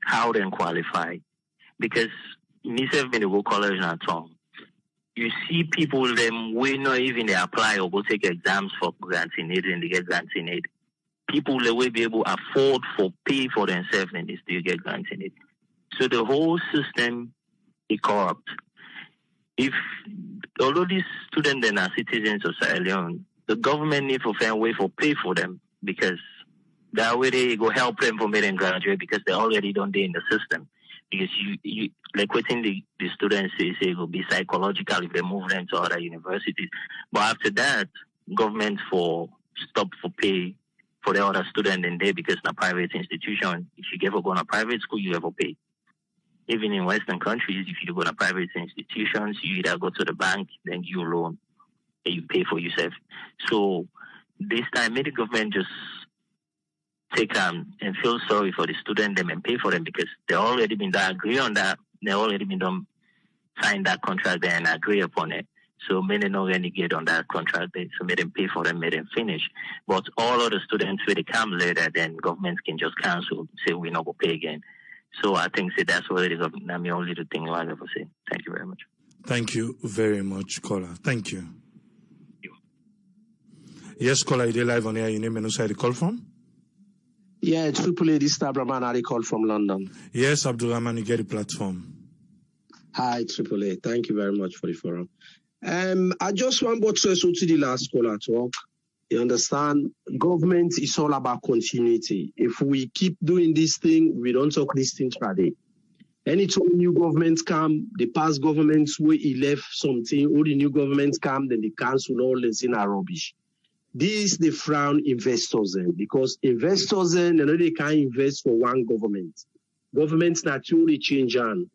how then qualify? Because me have been to go college at all. You see people them we not even they apply or go take exams for grants in need and they get grants in need. People they will be able to afford for pay for themselves and they still get grants in it. So the whole system is corrupt. If although these students are citizens of Sierra Leone, the government need to find a way for pay for them because that way they go help them for making graduate because they already don't do in the system. Because you like waiting the students say it will be psychological if they move them to other universities. But after that, government for stop for pay for the other student in there because in a private institution, if you ever go to a private school, you ever pay. Even in Western countries, if you go to private institutions, you either go to the bank, then you loan, and you pay for yourself. So this time, maybe the government just take and feel sorry for the student them and pay for them because they already been done agree on that. They already been done sign that contract there and agree upon it. So many not renegade on that contract there. So made them pay for them, made them finish. But all of the students when they come later, then governments can just cancel, say we not go pay again. So I think that's what it is. That's the only thing I ever say. Thank you very much. Thank you very much, caller. Thank you. Yes, caller, you live on air. Your name and who side you call from? Yeah, AAA, this is Abdurrahman Ali call from London. Yes, Abdurrahman, you get the platform. Hi, AAA. Thank you very much for the forum. I just want to stress to the last caller talk. You understand, government is all about continuity. If we keep doing this thing, we don't talk this thing today. Anytime new governments come, the past governments will elect something, all the new governments come, then they cancel all this in our rubbish. This they frown investors in because investors in they can't invest for one government. Governments naturally change on.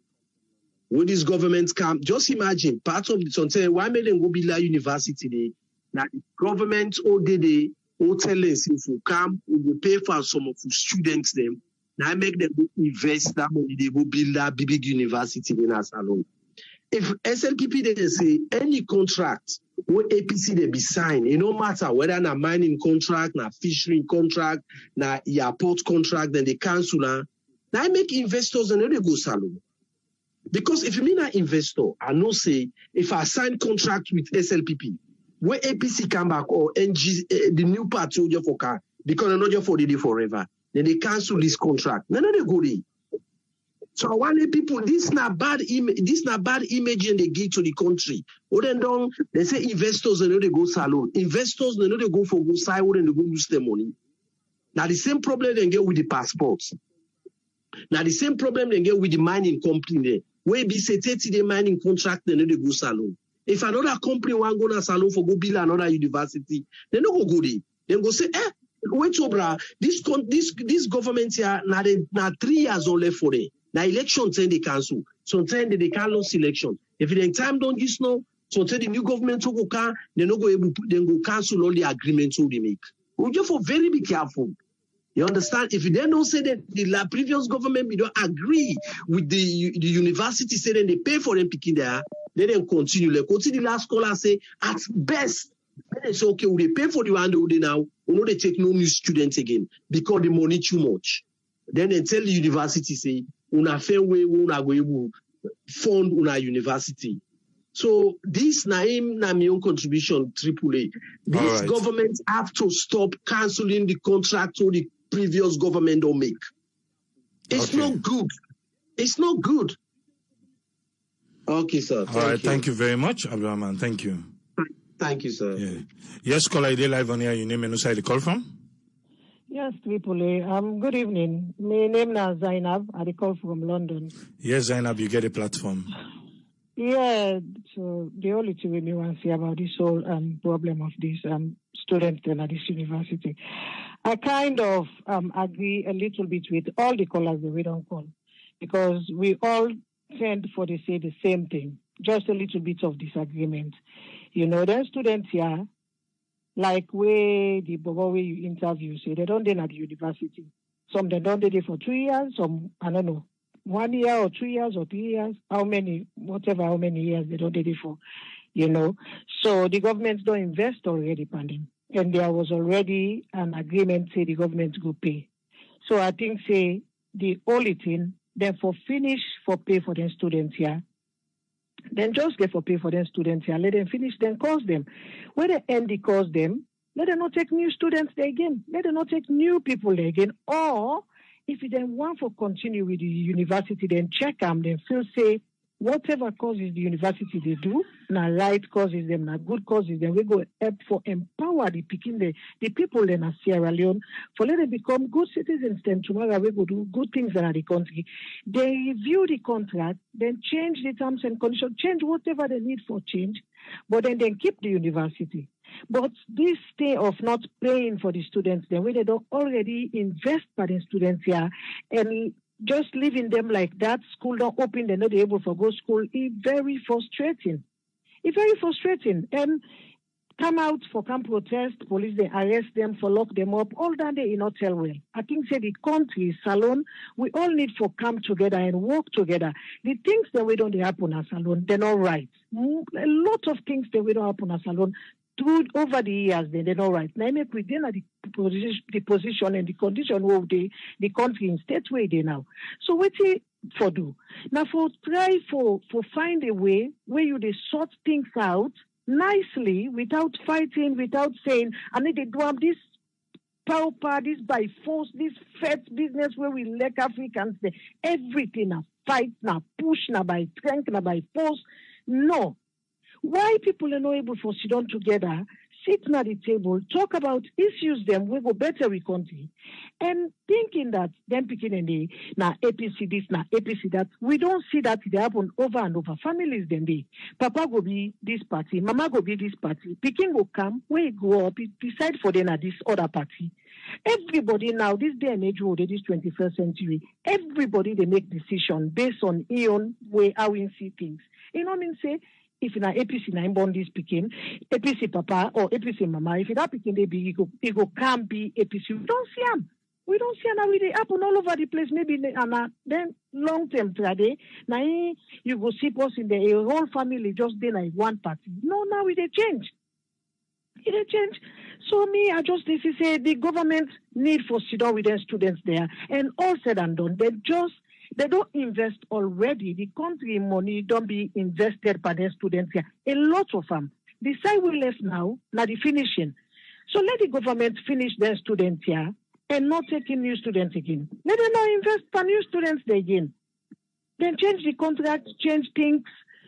When these governments come, just imagine part of the something why made them go be like university. Now the government all day all tell us if you come, we will pay for some of the students them. Now make them invest that money, they will build that big university in our salon. If SLPP they say any contract where APC they be signed, it no matter whether na mining contract, na fishery contract, na airport contract, then they cancel now. Now I make investors and they go salon. Because if you mean an investor, I know say if I sign contract with SLPP, where APC come back or NG the new party for car, because not just for the day forever, then they cancel this contract. No, they go there. So I want people, this not bad image and they give to the country. Or then they say investors they know they go salon. Investors they know they go for good side and they go lose their money. Now the same problem they get with the passports. Now the same problem they get with the mining company there. Where be say 30-day mining contract, they know they go salon. If another company want go to salon for go build another university, they no go there. They go say, wait, bro, this government here now 3 years on left for it. Now election time they cancel. Sometimes they can't lose election. If the time don't just know, sometimes the new government will go they no go able to then go cancel all the agreements they make. We just for very be careful. You understand? If they don't say that the previous government we don't agree with the university say then they pay for them picking there, they then continue. Like the last caller say at best, then they say okay, we pay for the one they now, we know they take no new students again because the money too much. Then they tell the university say, una fair way we una go able fund una university. So this na my own contribution, AAA. This government have to stop cancelling the contract to the previous government don't make. It's not good. It's not good. Okay, sir. All right. Thank you very much, Abdurrahman. Thank you. Thank you, sir. Yeah. Yes, caller, you live on here. Your name and who side you call from? Yes, AAA. Good evening. My name is Zainab. I call from London. Yes, Zainab, you get a platform. Yeah, so the only thing we want to say about this whole problem of these students at this university, I kind of agree a little bit with all the callers that we don't call, because we all tend for to say the same thing, just a little bit of disagreement. You know, there are students here, like where the Bobo way you interview, say they don't at the university. Some they don't do it for 2 years, some, I don't know, 1 year or 2 years or 3 years, how many years they don't do it for, you know. So the government don't invest already, pandemic. And there was already an agreement, say the government go pay. So I think, say, the only thing, then for finish for pay for the students here, then just get for pay for them students here, let them finish, then course them. When they end the course them, let them not take new students there again. Let them not take new people there again. Or if you then want to continue with the university, then check them, then feel say, whatever causes the university they do, na right causes them, na good causes them, we go help for empower the people in Sierra Leone, for let them become good citizens, then tomorrow we go do good things in the country. They review the contract, then change the terms and conditions, change whatever they need for change, but then keep the university. But this day of not paying for the students, then when they don't already invest by the students here, and just leaving them like that, school don't open, they're not able to go to school, it's very frustrating. It's very frustrating. And come out for camp protest, police, they arrest them, for lock them up, all that they not tell well. I think say the country, Salon, we all need to come together and work together. The things that we don't happen at Salon, they're not right. A lot of things that we don't happen at Salon, over the years, they're not right. Now, make we then at the position and the condition of the country in state way they now. So what for do now for try for find a way where you they sort things out nicely without fighting, without saying I need to do this power, this by force, this fat business where we like Africans, everything now fight now, push now by strength now by force. No. Why people are not able to sit down together, sit at the table, talk about issues them, we go better we country. And thinking that them picking any now APC this, now APC that, we don't see that it happen over and over. Families then they Papa go be this party, Mama go be this party, picking will come, where he grow up, decide for them at this other party. Everybody now, this day and age, this 21st century, everybody they make decision based on own way how we see things. You know what I mean? Say, if in a APC 9 born this picking, APC Papa or APC Mama, if that picking they be, it go can't be APC. We don't see them. We don't see them. They happen all over the place. Maybe then long term today. Now you go see us in the whole family just then like one party. No, now it change. It change. So me, I just this is say the government need for sit down with their students there, and all said and done, they don't invest already. The country money don't be invested by their students here. A lot of them. The side we left now the finishing. So let the government finish their students here and not taking new students again. Let them not invest for new students there again. Then change the contract, change things.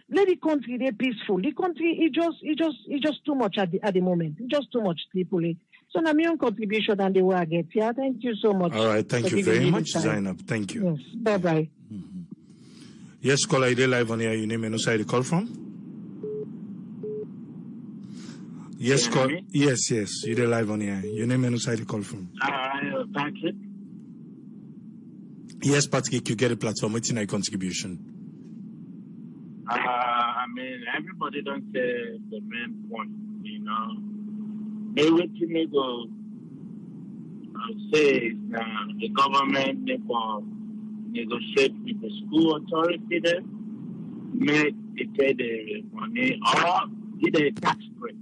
Let the country be peaceful. The country it just too much at the moment. It's just too much people. So now my own contribution and the way I get. Yeah, thank you so much. All right, thank you very much, Zainab. Thank you. Yes, bye-bye. Mm-hmm. Yes, caller, you live on here. Your name and who side you call from? Yes, call. Yes, you're live on here. Your name and who side you call from? Patrick. Yes, Patrick, you get a platform. What's your contribution? I mean, everybody don't say the main point, you know. They wait to me go say the government for negotiate with the school authority there, make it pay the money or get a tax break.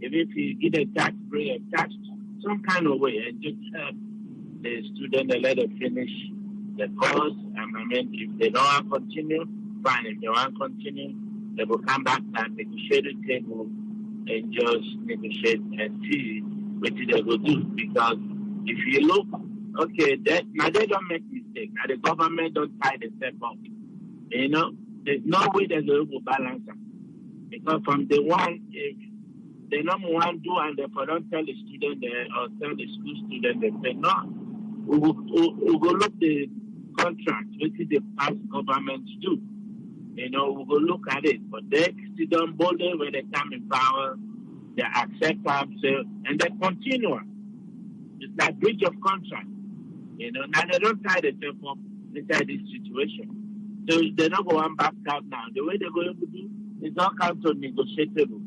If you get a tax break, a tax some kind of way and just help the student they let them finish the course. And I mean, if they don't want to continue, fine. If they want to continue, they will come back and negotiate the table and just negotiate and see what they will do. Because if you look, okay, now they don't make mistakes. Now the government don't tie themselves up. You know, there's no way there's a balance. Because from the one, if they don't want to do, and therefore don't tell the student there or tell the school student they say no. We will look the contract, which is the past governments do. We will look at it. But they still don't bother when they come in power, they accept themselves, and they continue. It's like breach of contract. Now they don't tie themselves up inside this situation. So they're not going back out now. The way they're going to do is all come to negotiable.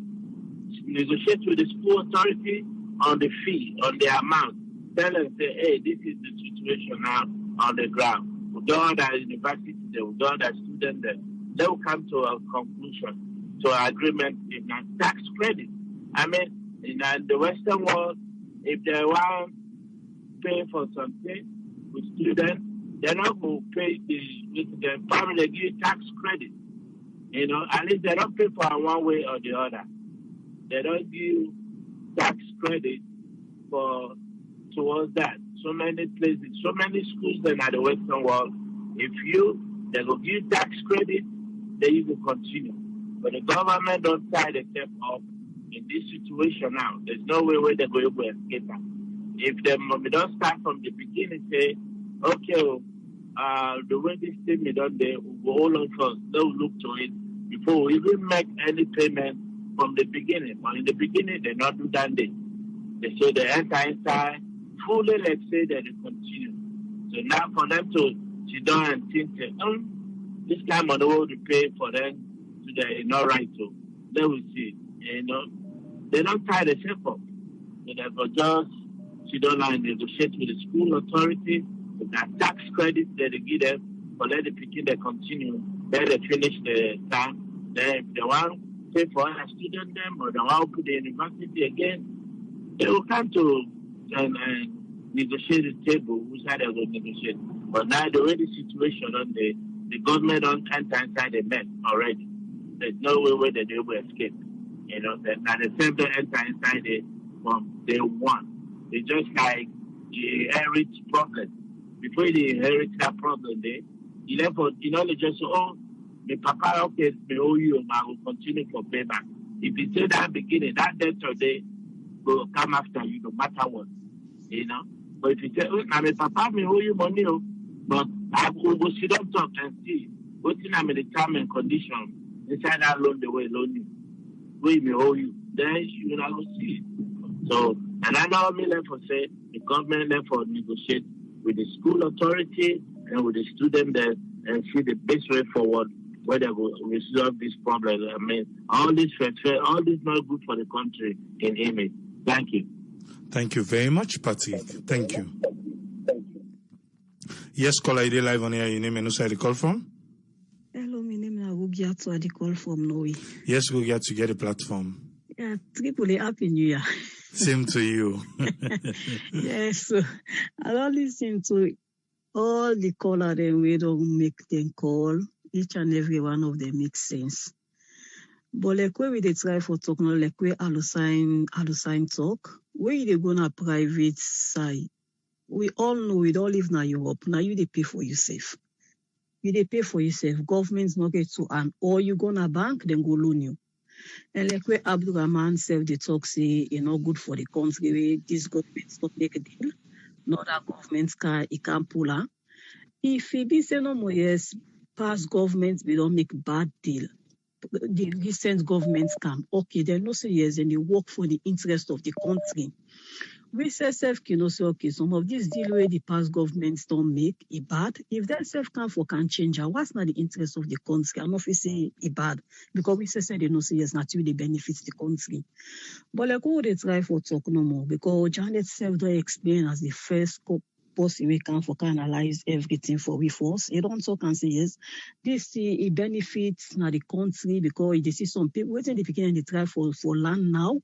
Negotiate with the school authority on the fee, on the amount. Tell them, say, hey, this is the situation now on the ground. We don't have university there, we don't have students there. They will come to a conclusion, to an agreement in a tax credit. I mean, in the Western world, if they want to pay for something with students, they're not going to pay the family, they give tax credit. At least they don't pay for it one way or the other. They don't give tax credit towards that. So many places, so many schools in the Western world, they will give tax credit, then you will continue. But the government don't tie the step up in this situation now. There's no way where they're going to escape that. If we don't start from the beginning, say, okay, the way this thing is done there, we'll hold on first. They'll look to it before we even make any payment from the beginning. But in the beginning, they not do that. They say they enter inside, fully, let's say that they continue. So now for them to sit down and think, this kind of money to pay for them, so they're not right to. They will see. They don't tie the shape up. So they will just sit down and negotiate with the school authority, with that tax credit that they give them, but let the begin they continue, then they finish the time. Then if they want to pay for a student them or they want to put the university again, they will come to and negotiate the table, which side they will negotiate. But now the way the situation on the government don't enter inside the net already. There's no way that they will escape. Now the same they enter inside it from day one. It's just like the inherit problem. Before they inherit that problem, they just say, oh, the papa, okay, they owe you, I will continue for payback. If you say that beginning, that debt today will come after you no matter what. But if you say, oh, now my papa may owe you money, but I will go sit down talk and see what's in the term and condition inside that loan the way loan you. We may owe you. Then you will not see it. So, and I know me left for say the government left for negotiate with the school authority and with the student there and see the best way forward where they will resolve this problem. I mean, all this not good for the country in image. Thank you. Thank you very much, Patrick. Thank you. Yes, caller, you live on air. Your name and where you call from? Hello, my name is Rugiato. I call from Norway. Yes, Rugiato, to get a platform. Yeah, Tripoli, Happy New Year. Same to you. Yes, I don't listen to all the callers and we don't make them call. Each and every one of them makes sense. But like where we they try for talk now, like where Alusign talk, where they go na private side. We all know we don't live in Europe. Now you they pay for yourself. You they pay for yourself. Government's not get to and or you go na bank, then go loan you. And like where Abdurrahman self the talk say, good for the country, this government not make a deal. Not that government can pull her. If it be say no more yes, past governments we don't make bad deal. The recent governments come. Okay, they no say yes, and they work for the interest of the country. We say self can say okay, some of these deal where the past governments don't make it bad. If that self can change, what's not the interest of the country? I'm not say it bad because we say they no say yes, not really benefits the country. But like who they try for talk no more because Janet self don't explain as the first person we can analyze everything for we force. You don't talk and say yes. This it benefits now the country because they see some people waiting the beginning they try for land now.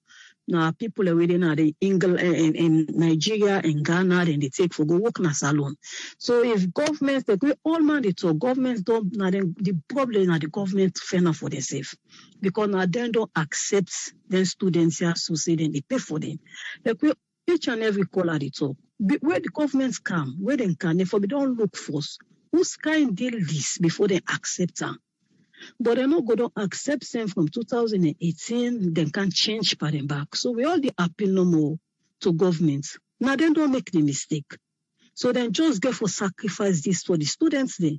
Now people are waiting now the England in Nigeria and Ghana and they take for go work in a salon. So if governments that we all man they talk, governments don't now then the problem now the government fend for themselves. Because now they don't accept then students here so say then they pay for them. Like we each and every caller they talk. Where the governments come, where they can, therefore we don't look for who's kind deal this before they accept them. But they're not going to accept them from 2018, they can change by them back. So we all the appeal no more to government. Now they don't make the mistake. So then just get for sacrifice this for the students there.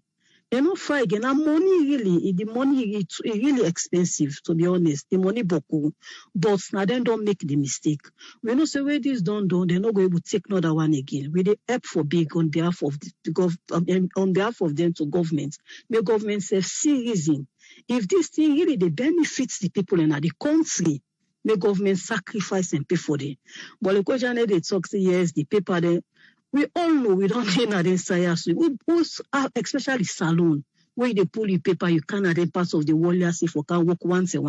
They're not fight again. And the money is really expensive, to be honest. The money boku. But now then don't make the mistake. We know say where this don't do, they're not going to take another one again. We the help for big on behalf of on behalf of them to government. May government say see reason. If this thing really they benefits the people in the country, may government sacrifice and pay for them. But the question they talk say yes, the paper there. We all know we don't need that inside. We both are, especially salon, where they pull your paper, you can't have parts of the wall, if you can work once. You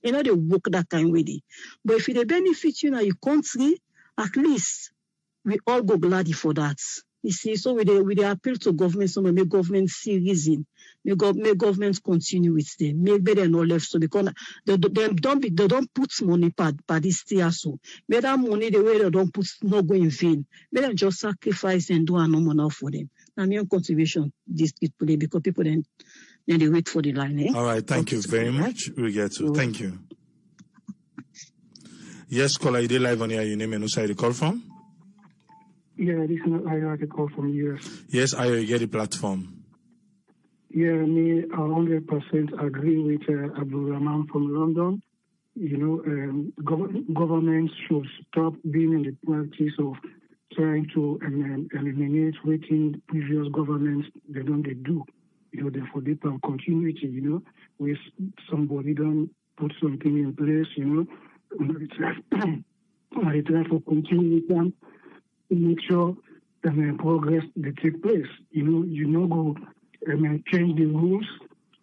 know, they work that kind with it. But if they benefit you in your country, at least we all go glad for that. You see, so we appeal to government, so make government see reason. May government continue with them. Maybe they're not left so because they don't put money per this tier so. May that money the way they don't put not go in vain. May them just sacrifice and do a normal for them. And my own contribution this people because people then they wait for the line. Eh? All right, thank you very much. We get to thank you. Yes, caller, you did live on here. Your name and who side you call from? Yeah, this is Ayo. I call from US. Yes, Ayo, you get the platform. Yeah, me 100% agree with Abdul Rahman from London. You know, government should stop being in the practice of trying to eliminate waiting previous governments they do. You know, therefore they have continuity. You know, where somebody don't put something in place. You know, they try for continuity. Make sure progress they take place. You know, go change the rules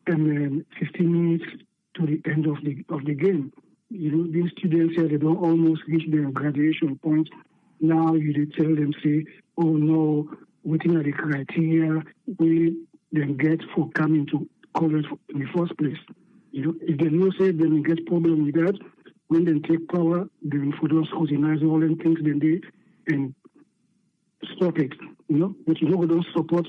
15 minutes to the end of the game. You know, these students here they don't almost reach their graduation point. Now you tell them say, oh no, waiting at the criteria we then get for coming to college in the first place. You know, if they know say then they get problem with that, when they take power, then for those scrutinize all them things then they and stop it, you know, but you know we don't support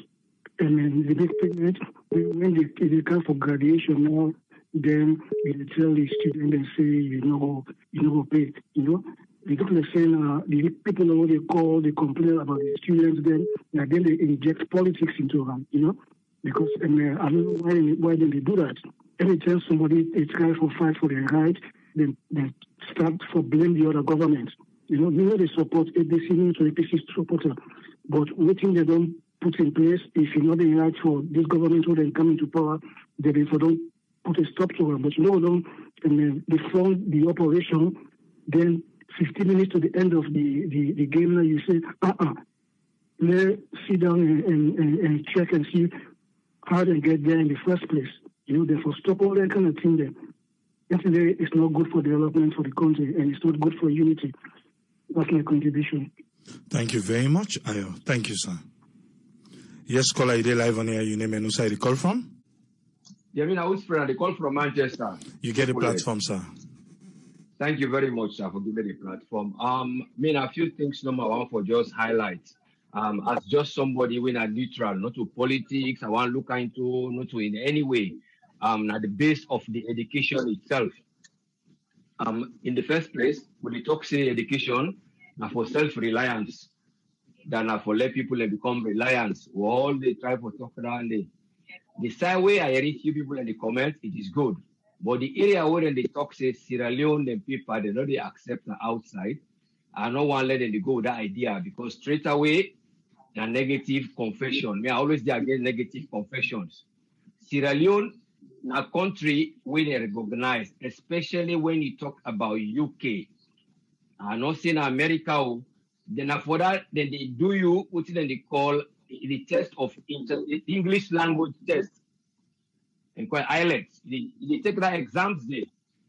the big payment when they come for graduation now, then you tell the student and say you know pay, you know. The people are saying the people know what they complain about the students then they inject politics into them, you know, because I don't know why they do that. Every time somebody they try for fight for their right, then they start for blame the other government. You know they support APC, to APC supporter, but waiting they don't put in place, if you know the right for this government who then come into power, they don't put a stop to it. But you know, they fund the operation, then 15 minutes to the end of the game, now you say, let's sit down and check and see how they get there in the first place. You know, therefore stop all that kind of thing there. Yesterday, it's not good for development for the country, and it's not good for unity. That's my contribution. Thank you very much, Ayo. Thank you, sir. Yes, caller, you live on here. Your name and who side you call from? Yeah, I was from the call from Manchester. You get the platform, sir. Thank you very much, sir, for giving the platform. A few things number one for just highlight. As just somebody when I'm neutral, not to politics, I want to look into, not to in any way, at the base of the education itself. In the first place, when you talk say education, for self-reliance, than for let people become reliant. We all they try to talk around the same way I read few people in the comments, it is good. But the area where they talk say Sierra Leone, them people, they know they accept the outside. I don't want to let them go with that idea because straight away, a negative confession. I always do against negative confessions. Sierra Leone, a country where they recognize, especially when you talk about UK. I not saying America, then after that, then they do you what then they call the test of English language test. And quite IELTS. They take that exams there.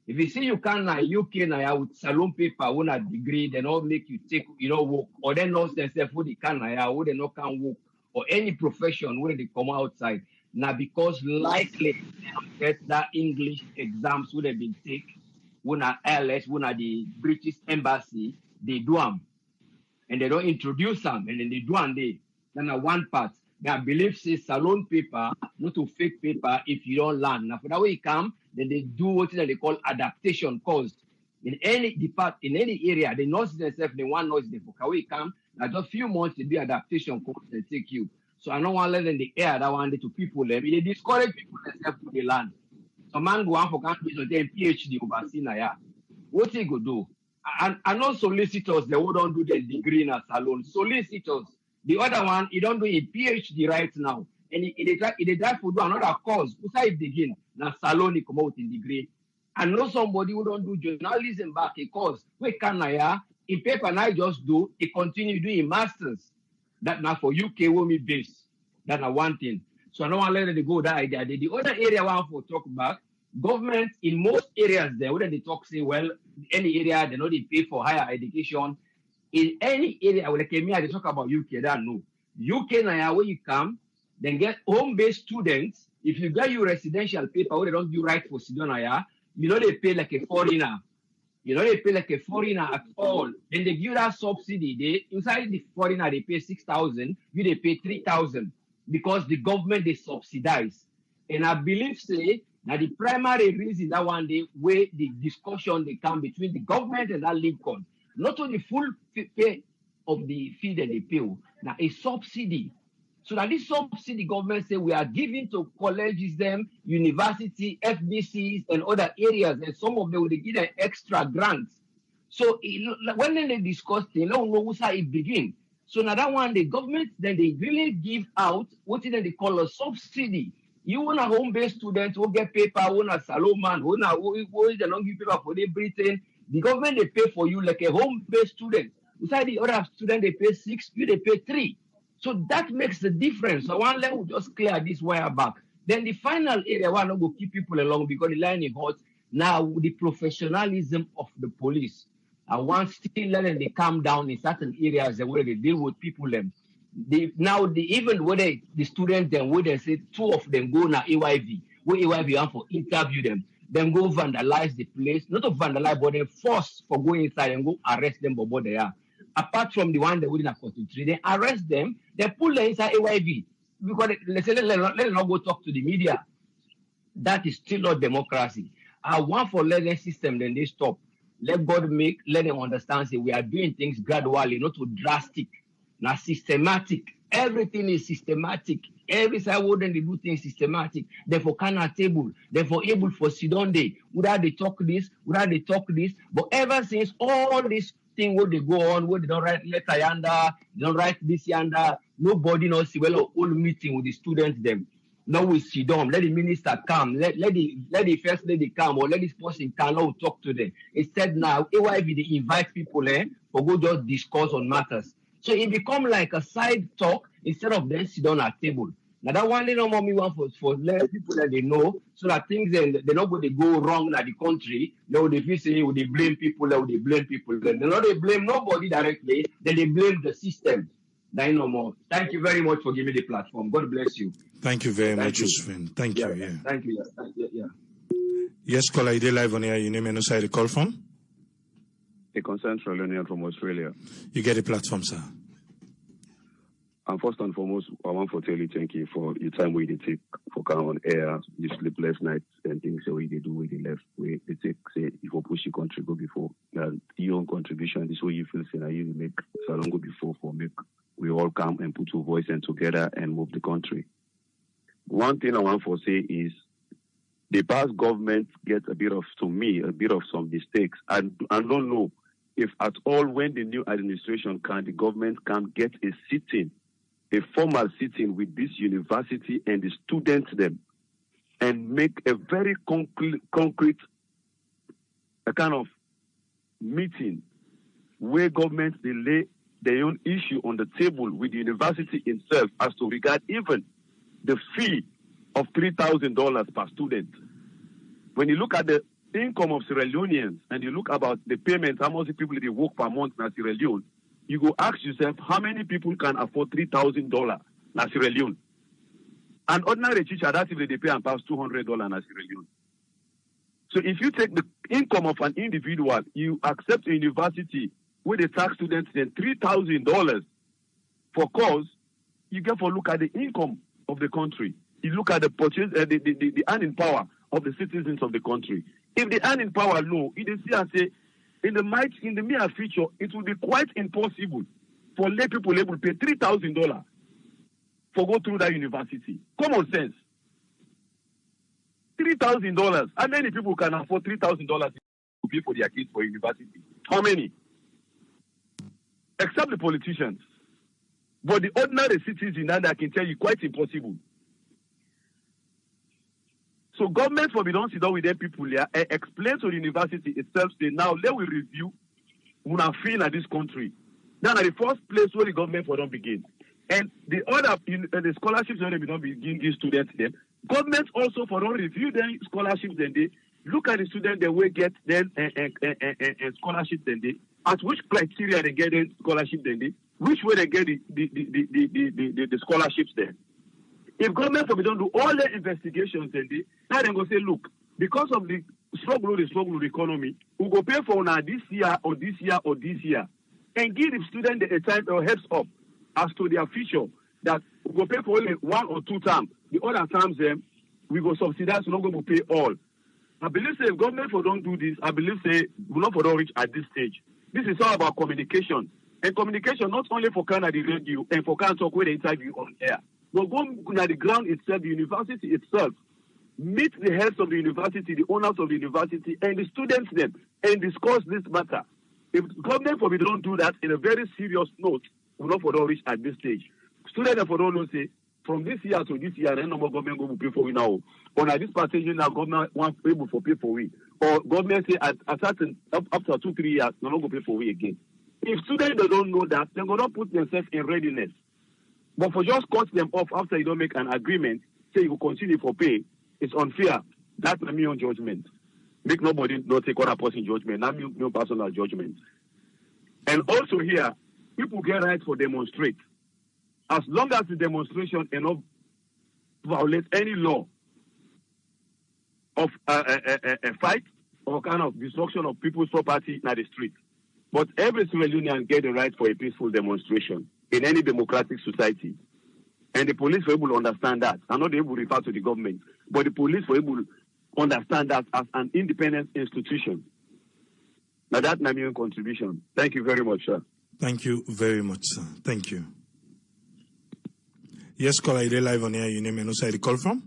If you see you can UK now with salon paper, with a degree, then all make you take, work, or then not themselves who they can now, who they not can work, or any profession where they come outside. Now because likely they don't get that English exams would have been taken, when at IELTS, when at the British Embassy, they do them. And they don't introduce them, and then they do them there. Then one part. I believe say salon paper, not to fake paper if you don't learn. Now for that way you come, then they do what they call adaptation course. In any in any area, they know themselves, they want noise they for we come. Now just few months to do adaptation course they take you. So I don't want to let them the air that one day to people. They discourage people themselves to the land. So man go on for countries to take PhD overseas now. What he go do? And no solicitors, they won't do the degree in a salon. Solicitors. The other one, he don't do a PhD right now. And he try to do another course. Besides begin, now salon he come out in degree. And know somebody who don't do journalism back a course. We can in paper now just do, he continue doing masters. That now for UK women base. That's one thing. So I don't want to let it go that idea. The other area I want to talk about, government in most areas there, whether they talk say, well, any area they know they pay for higher education. In any area, when they came here, they talk about UK, they know. UK now where you come, then get home-based students. If you get your residential paper, where they don't do right for Sidonaya, you know they pay like a foreigner. You know they pay like a foreigner at all. Then they give you that subsidy. They inside the foreigner they pay 6,000, you they pay 3,000 because the government they subsidize. And I believe say now the primary reason that one day where the discussion they come between the government and that Lincoln, not only full pay of the fee that they pay, now a subsidy. So that this subsidy government say we are giving to colleges, them, university, FBCs, and other areas, and some of them will give them extra grants. So when they discuss, they don't know how it begin. So now that one, the government then they really give out what they call a subsidy. You want a home-based student who get paper, who want a salon, who they don't give paper for the Britain. The government they pay for you like a home-based student. Beside the other student they pay 6, you they pay 3. So that makes the difference. So one level just clear this wire back. Then the final area one will keep people along because the line is hot. Now the professionalism of the police. I want still letting they calm down in certain areas where they deal with people them. Even whether the students then where they say 2 of them go now AYV, where AYV want for interview them go vandalize the place, not to vandalize, but they force for going inside and go arrest them for what they are. Apart from the one that wouldn't have concentrated, they arrest them, they pull them inside AYV. Because let's say let them not go talk to the media. That is still not democracy. I want for let them system, then they stop. Let God let them understand say we are doing things gradually, not too drastic, not systematic. Everything is systematic. Every side wouldn't they do things systematic. Therefore, cannot table. Therefore, able for Sidon Day. Without they talk this, without they talk this. But ever since all this thing where they go on, where they don't write letter yonder, they don't write this yonder, nobody knows see well all meeting with the students them. Now we sit down, let the minister come, let the first lady come, or let this person come, now talk to them. Instead now, AYV they invite people for go just discuss on matters. So it become like a side talk instead of them sit down at table. Now that one little more me want for let people that they know, so that things they're not going to go wrong in the country. No, they feel say they blame people, they blame people. Then they not they blame nobody directly, then they blame the system. Then no more. Thank you very much for giving me the platform. God bless you. Thank you very much, Josephine. Thank you. Yeah. Thank you. Yeah. Yes, caller, you live on air. Your name and side the call from? A concerned Leone from Australia. You get the platform, sir. And first and foremost, I want to tell you thank you for your time we did take for come on air, you sleepless nights and things that we did do with the left way. They take say if you push your country go before. And your own contribution, this way you feel saying you make Salon go before for make we all come and put our voice and together and move the country. One thing I want to say is the past government gets a bit of some mistakes. I don't know if at all when the new administration the government can get a formal sitting with this university and the students them and make a very concrete a kind of meeting where governments they lay their own issue on the table with the university itself as to regard even the fee of $3,000 per student. When you look at the income of Sierra Leoneans and you look about the payments, how much people they work per month in Sierra Leone, you go ask yourself how many people can afford $3,000 in Sierra Leone. An ordinary teacher, that's if they pay and pass $200 in Sierra Leone. So if you take the income of an individual, you accept a university where they tax students then $3,000 for course, you get for look at the income of the country. You look at the purchase, the earning power of the citizens of the country. If the earning power low, it is here say in the near future, it will be quite impossible for lay people able to pay $3,000 for go through that university. Common sense. $3,000. How many people can afford $3,000 to pay for their kids for university? How many? Except the politicians. But the ordinary citizen, that I can tell you, quite impossible. So government for we don't sit down with their people here, explain to the university itself, say now let we review when I feel at this country. Then at the first place where the government for don't begin. And the other the scholarships when they don't begin give students them. Government also for don't review their scholarships then they look at the students they will get then scholarships then they at which criteria they get the scholarship then they which way they get the scholarships then. If government for we don't do all the investigations then they now they go say look because of the struggle of the economy we go pay for now this year or this year or this year and give the student a time or heads up as to their future that we go pay for only 1 or 2 terms. The other times them we go subsidize, we're not going to pay all. I believe say if government for don't do this, I believe say we're not for don't reach at this stage. This is all about communication. And communication not only for Canada the radio and for Canada talk with the interview on air. But go on the ground itself, the university itself, meet the heads of the university, the owners of the university, and the students them, and discuss this matter. If government for we don't do that in a very serious note, we're not for don't reach at this stage. Students for don't know say from this year to this year, then no more government go pay for we now. Or at this passage now, government wants able for pay for we. Or government say at certain after 2-3 years, no longer pay for we again. If students they don't know that, they're gonna put themselves in readiness. But for just cut them off after you don't make an agreement, say you will continue for pay, it's unfair. That's my own judgment. Make nobody not take other person's judgment, not your personal judgment. And also here, people get right for demonstrate. As long as the demonstration cannot violate any law of a fight or kind of destruction of people's property in the street. But every Sierra Leonean get the right for a peaceful demonstration in any democratic society. And the police were able to understand that. I'm not able to refer to the government, but the police were able to understand that as an independent institution. Now that's my main contribution. Thank you very much, sir. Thank you very much, sir. Thank you. Yes, caller, you're live on air. Your name and also the call from?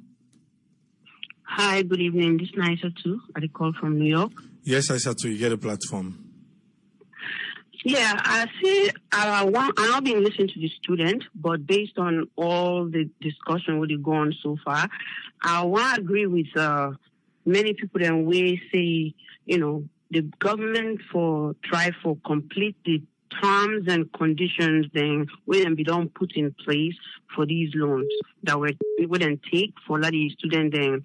Hi, good evening. This is Aisatu. I call from New York. Yes, Aisatu, you get a platform. Yeah, I see. I'm not being listening to the student, but based on all the discussion what you go on so far, I want to agree with many people that we say, the government for try for complete the terms and conditions then when be don't put in place for these loans that we wouldn't take for let the student then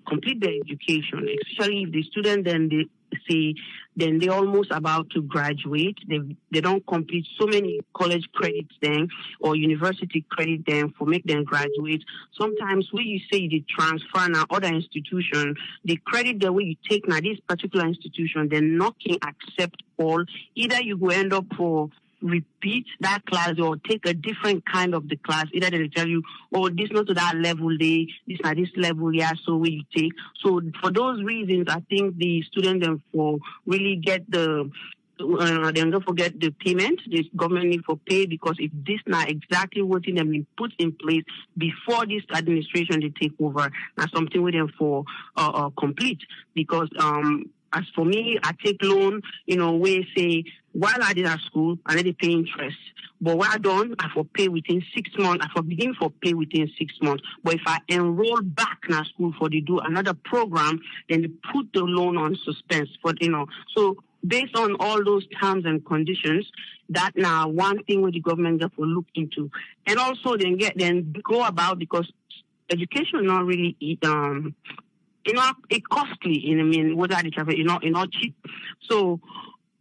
complete their education, especially if the student then they say then they're almost about to graduate. They don't complete so many college credits then or university credit then for make them graduate. Sometimes when you say the transfer now other institution, the credit that way you take now this particular institution, they're not can accept all. Either you go end up for repeat that class or take a different kind of the class. Either they tell you, oh, this not to that level, this at this level, yeah, so we you take. So for those reasons, I think the student then for really get the then don't forget the payment. The government need for pay because if this not exactly what in them been put in place before this administration they take over, now something with them for complete because as for me, I take loan, we say, while I did at school, I need to pay interest. But what I done, I for pay within 6 months. I for begin for pay within 6 months. But if I enroll back in school for the do another program, then they put the loan on suspense for, So based on all those terms and conditions, that now one thing with the government that will look into. And also then go about because education not really it costly, whether it's not cheap. So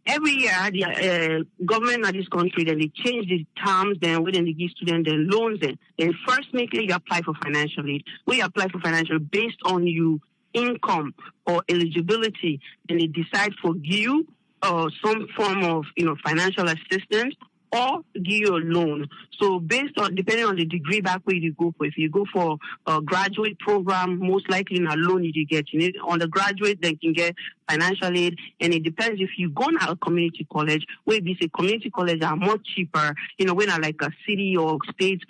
every year, the government of this country, then they change the terms, then when they give students the loans, then first make you apply for financial aid. When you apply for financial based on your income or eligibility, then they decide for you some form of financial assistance or give you a loan. So depending on the degree back where you go for, if you go for a graduate program, most likely in a loan you get. You need on the graduate, they can get financial aid, and it depends if you go to a community college, where we say community colleges are much cheaper, when are like a city or state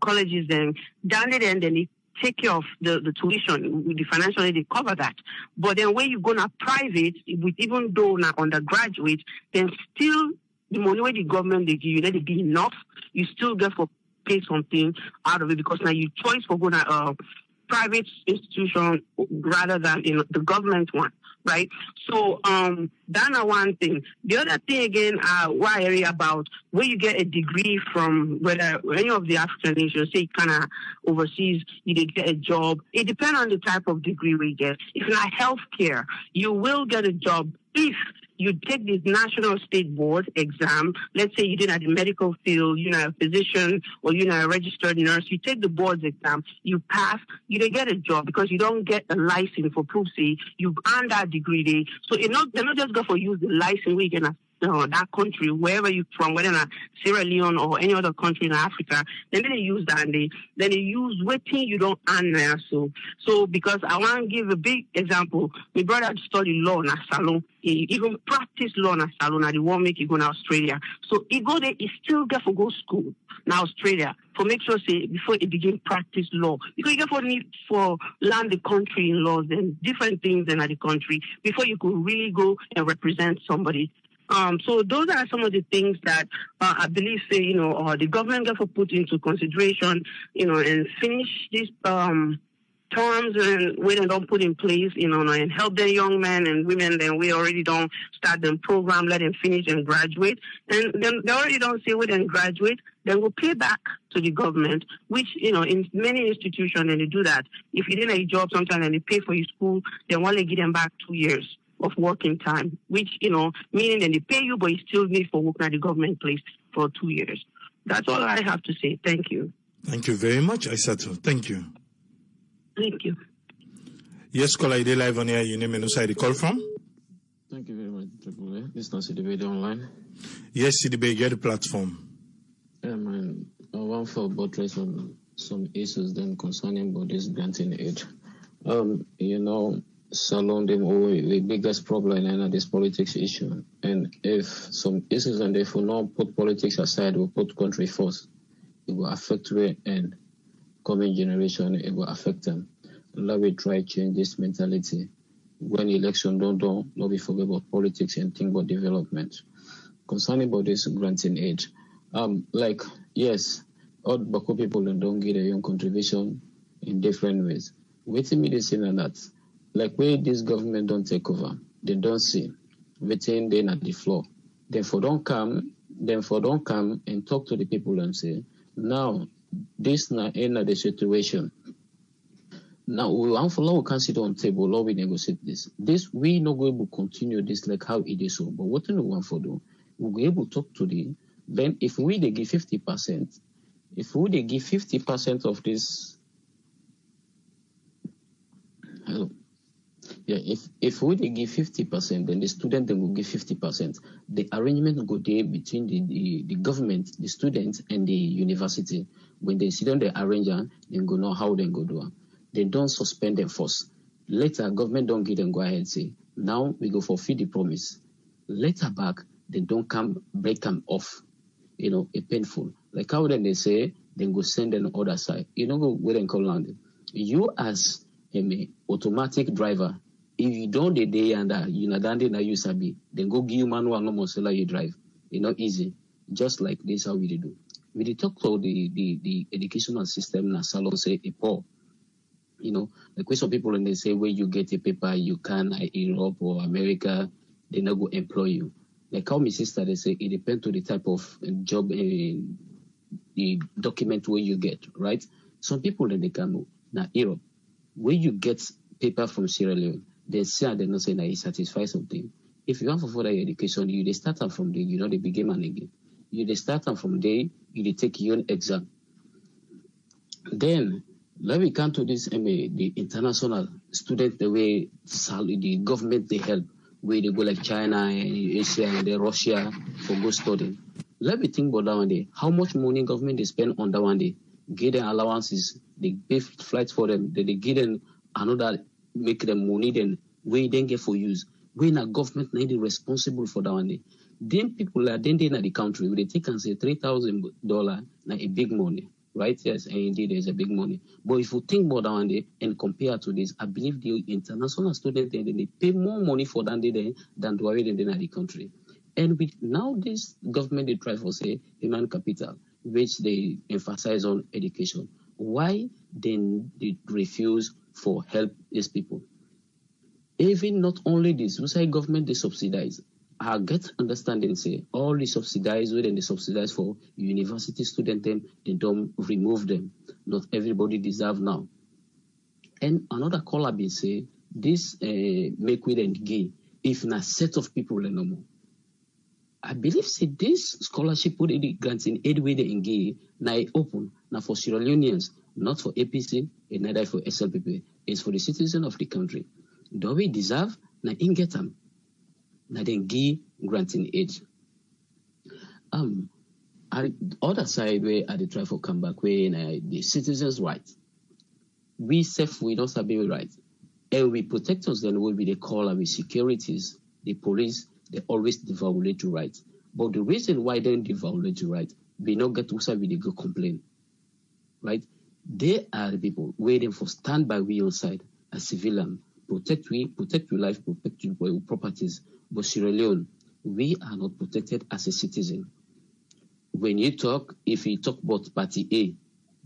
colleges, then down the end, then it take care of the tuition with the financial aid, they cover that. But then when you go to private, with even though now undergraduate, then still the money where the government they give you, let it be enough. You still get for pay something out of it, because now you choice for going to a private institution rather than the government one, right? So that's one thing. The other thing again, why I area about where you get a degree from, whether any of the African nations, say kind of overseas, you get a job. It depends on the type of degree we get. If you're healthcare, you will get a job if you take this national state board exam. Let's say you did at the medical field, you're a physician or you're a registered nurse. You take the board's exam, you pass, you don't get a job because you don't get a license for proof, say you earned that degree there. So they're not just going to use the license where you get that country, wherever you're from, whether in Sierra Leone or any other country in Africa, then they use that, and then they use waiting you don't earn there. So because I want to give a big example, my brother studied law in a salon. He even practice law in a salon, and he won't make you go to Australia. So he go there, he still get to go school in Australia for make sure say before he begin practice law, because you get for need for learn the country in laws and different things in the country before you could really go and represent somebody. So those are some of the things that I believe, say, the government got to put into consideration, and finish these terms and we don't put in place, and help the young men and women. Then we already don't start them program, let them finish and graduate. And then they already don't say we then graduate, then we'll pay back to the government, which, in many institutions, and they do that. If you didn't have a job sometimes and they pay for your school, they want to give them back 2 years of working time, which, meaning that they pay you, but you still need for work at the government place for 2 years. That's all I have to say. Thank you. Thank you very much, Aisato. Thank you. Thank you. Yes, caller, you live on here. Your name and who side you call from? Thank you very much, Triple A. This is not CDB online. Yes, CDB, get the platform. I want for buttress on some issues then concerning bodies granting aid. Salon them the biggest problem in this politics issue. And if some issues and if we not put politics aside, we put country first, it will affect we and coming generation, it will affect them. Let me try change this mentality. When election don't be forget about politics and think about development. Concerning about this granting aid, yes, all Bako people don't get their own contribution in different ways. Waiting me this and that. Like where this government don't take over, they don't see, waiting then at the floor. Therefore don't come and talk to the people and say, now this na end of the situation. Now we can sit on table, or we negotiate this. This we not going to continue this like how it is so. But what do we want for do? We'll be able to talk to them. Then if we they give 50%, of this, hello. Yeah, if we they give 50%, then the student then will give 50%. The arrangement will go there between the government, the students, and the university. When they sit on the arrangement, they go know how they go do it. They don't suspend them first. Later, government don't give them go ahead and say, now we go for feed the promise. Later back, they don't come break them off. A painful. Like how then they say, then go send them the other side. Go where they call land. You as an automatic driver, if you don't the day and na you sabi, then go give you manual no more you drive. Easy. Just like this how we do. We talk about the educational system na salon say a poor. Like some people when they say where you get a paper you can Europe or America, they not go employ you. Like how my sister they say it depends to the type of job the document where you get, right? Some people then they come now Europe, where you get paper from Sierra Leone, they say they not say that it satisfies something. If you want for further education, they start them from there, they begin and again. They start them from there, they take your own exam. Then let me come to this the international student the way the government they help, where they go like China and Asia and then Russia for go studying. Let me think about that one day. How much money government they spend on that one day? Give them allowances, they pay flights for them, they give them another, make them money, then we then get for use. We in a government need be responsible for that one day. Then people are then in the country, they take and say $3,000 na a big money, right? Yes, and indeed there's a big money. But if you think about that one day and compare to this, I believe the international students they pay more money for that day than the already in the country. And with now this government, they try for say human capital, which they emphasize on education. Why then they refuse for help these people? Even not only this, we say government they subsidize. I get understanding say all the subsidize when they subsidize for university students, them they don't remove them. Not everybody deserve now. And another caller be say this make with and gay if in a set of people no more. I believe say this scholarship would grants in aid way they engage now open now for Sierra Leoneans, not for APC and neither for SLPP. It's for the citizen of the country. Do we deserve na in get them na then give granting aid. Other side where I try for come back where the citizens' rights. We self we don't have any right. And we protect us then will be the call our securities, the police. They always devaluate your rights. But the reason why they devaluate your rights, we not get to say we go complain. Right? They are the people waiting for stand by we on side as civilian, protect your life, protect your properties. But Sierra Leone, we are not protected as a citizen. When you talk, if you talk about party A,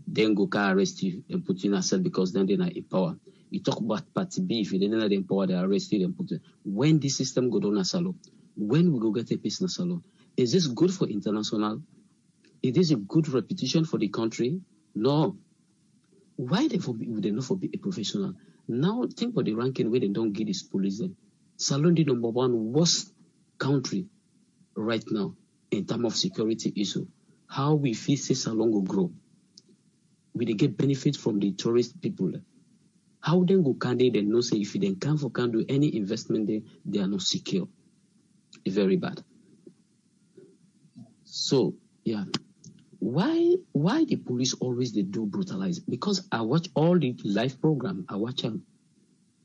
then go can arrest you and put you in a cell because then they're not in power. You talk about party B, if you didn't have the power, they arrest you and put you. When this system go down a salon, when we go get a peace in a salon, is this good for international? Is this a good reputation for the country? No. Why they not for be a professional? Now think about the ranking where they don't get this police then. Salon the number one worst country right now in terms of security issue. How we feel say Salon will grow. We they get benefit from the tourist people. How then go can they then know say if they can't do any investment there, they are not secure. It's very bad. So yeah. Why the police always they do brutalize? Because I watch all the live program, I watch them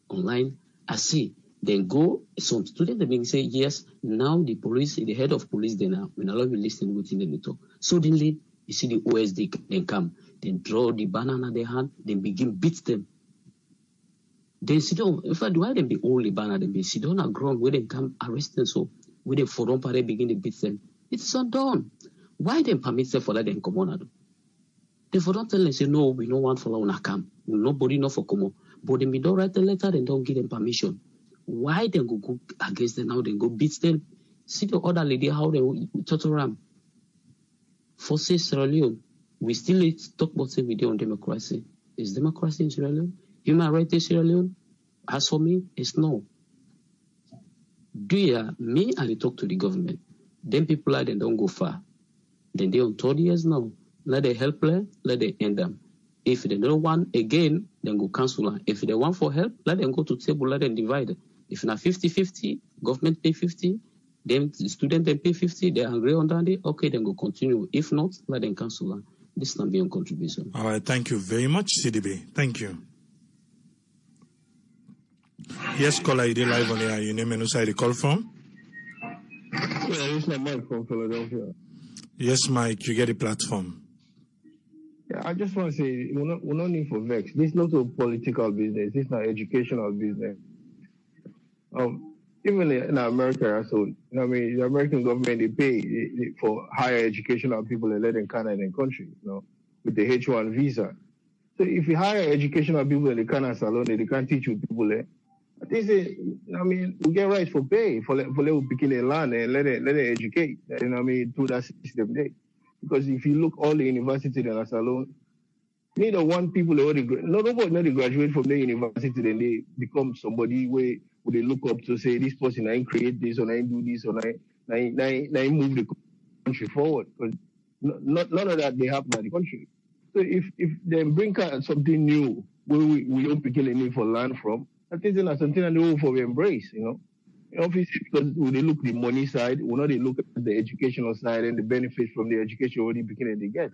online, I see then go some students they being say yes, now the police, the head of police they now when a lot of you listen within the talk. Suddenly you see the OSD then come, then draw the banana in their hand, then begin beat them. Then sit down. In fact, why they be only banner? They be sit down on ground where they come arrest them. So where they for they begin to beat them. It's not done. Why they permit them for that then come on? They for don't tell them say no, we no want for una come. Nobody know for come on. But they don't write the letter and don't give them permission. Why they go against them now? They go beat them. See the other lady how they total ram. For say Sierra Leone, we still talk about say we on democracy. Is democracy in Sierra Leone? Human rights in Sierra Leone? As for me, it's no. Me and talk to the government. Then people they don't go far. Then they on 30 years now. Let they help them, let they end them. If they don't want again, then go cancel them. If they want for help, let them go to table, let them divide. If not 50-50, government pay 50, then the student they pay 50, they agree on that, okay, then go continue. If not, let them cancel them. This is not beyond contribution. All right, thank you very much, CDB. Thank you. Yes, caller, you did live on air. Your name and who side you call from? Yeah, it's Mike from Philadelphia. Yes, Mike, you get a platform. Yeah, I just want to say, we're not need for vex. This is not a political business. This is not educational business. Even in America, so the American government they pay for higher educational people and let them Canadian country, with the H1 visa. So if you hire educational people in the Canada salon, they can't teach you people there. They say, we get rights for pay for them picking a land and let it educate. Through that system there. Because if you look all the universities in a salon, neither one people already nobody graduate from the university, then they become somebody where they look up to say this person I create this or I do this or I move the country forward. Because none of that they happen in the country. So if they bring something new where we don't pick any for land from, that is something that they will for embrace, Obviously, because when they look the money side, when they look at the educational side and the benefits from the education already beginning to get,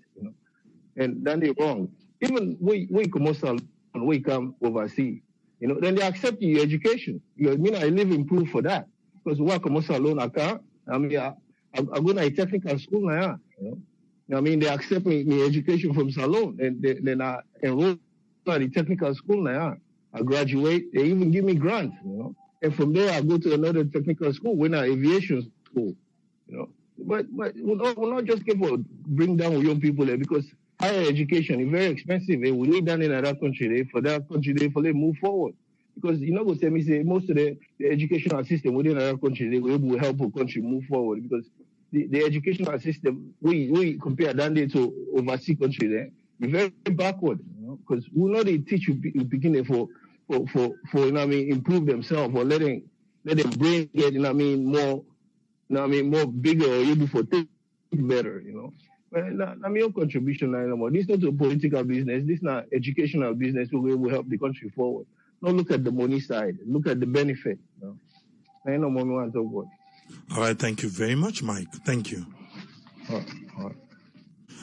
and then they're wrong. Even we commercial and we come overseas, then they accept your education. I mean, I live in proof for that because we commercial loan account. I mean, I'm going to a technical school now. I mean, they accept me education from Salon, and then I enroll at the technical school now. I graduate. They even give me grants. And from there, I go to another technical school, when aviation school, But we're not just capable of bring down young people there because higher education is very expensive. And we need that in another country there for that country there for them move forward. Because go tell me say most of the educational system within another country they will able to help a country move forward because the educational system we compare that day to overseas country there is very backward. Because we know they teach you beginning for improve themselves or let them brain get more more bigger or able for think better, But your contribution anymore. This is not a political business, this is not educational business where we will help the country forward. Don't look at the money side, look at the benefit. I know more want to talk about. All right, thank you very much, Mike. Thank you. All right.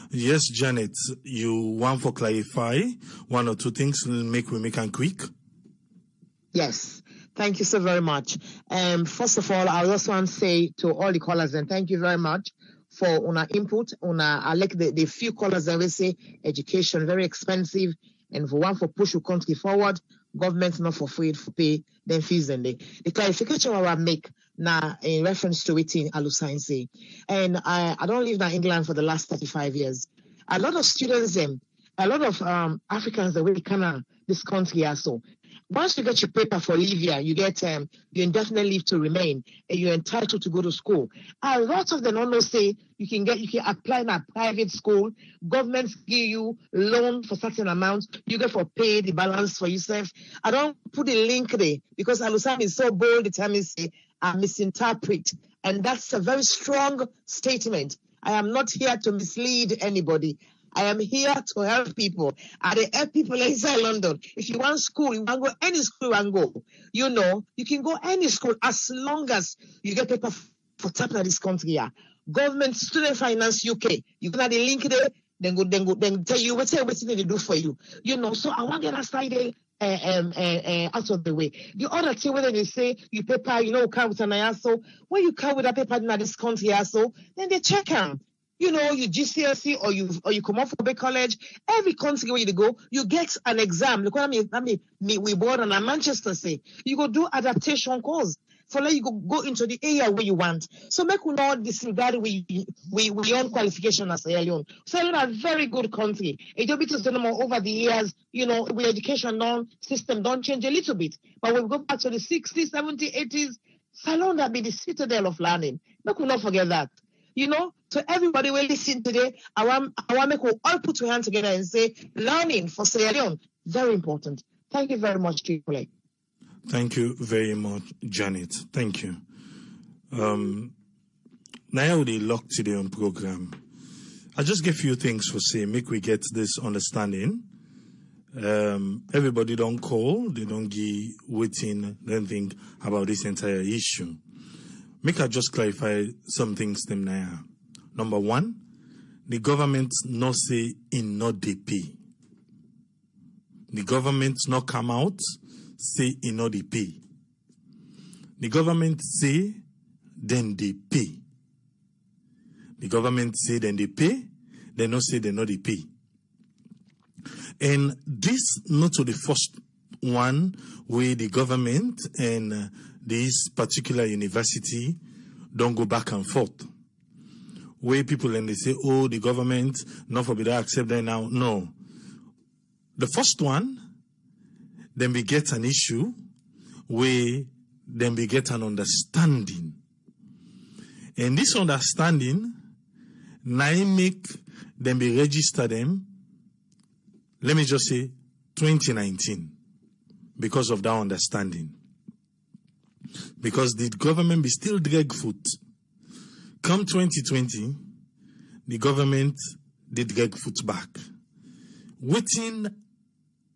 Yes, Janet, you want to clarify one or two things we make them quick? Yes, thank you so very much. First of all, I just want to say to all the callers, and thank you very much for our input. I like the few callers that will say education very expensive, and for one for push the country forward, government not for free for pay them fees and the clarification I will make now in reference to it in Alusain say, and I don't live in England for the last 35 years. A lot of students, a lot of Africans that really kind this country also. Once you get your paper for Libya, you get you indefinite leave to remain, and you're entitled to go to school. A lot of them don't say you can apply in a private school. Governments give you loan for certain amounts. You get for pay the balance for yourself. I don't put the link there because Alusam is so bold. The time is say I misinterpret, and that's a very strong statement. I am not here to mislead anybody. I am here to help people. I help people inside London. If you want school, you want to go any school you want to go. You can go any school as long as you get paper for tapping at this country. Yeah. Government Student Finance UK. You can have the link there. Then tell you what they do for you. So I want to get that side out of the way. The other thing whether they say you paper, come with an ISO. When you come with a paper in this country ISO, then they check them. You GCSE or you come off from a college, every country where you go, you get an exam. Look what I mean, we born on a Manchester say. You go do adaptation course. For like you go into the area where you want. So make we not disregard we own qualification as a Leone. So Leone a very good country. It don't be to say no more over the years, the education system don't change a little bit. But when we go back to the 60s, 70s, 80s, Salon that be the citadel of learning. Make we not forget that. To everybody will listen today, I want make we all put our hands together and say, learning for Sierra Leone, very important. Thank you very much, Triple. Thank you very much, Janet. Thank you. Now they lock today on program. I just give you things for say, make we get this understanding. Everybody don't call, they don't give waiting, don't think about this entire issue. Make I just clarify some things them now. Number one, the government not say in not they pay. The government not come out, say in not they pay. The government say, then they pay. The government say, then they pay, they not say they not they pay. And this not to the first one where the government and this particular university don't go back and forth. Where people and they say, oh, the government not forbid to accept that now. No. The first one, then we get an issue where then we get an understanding. And this understanding, now make them be register them, let me just say 2019, because of that understanding. Because the government be still drag foot. Come 2020, the government did drag foot back. Within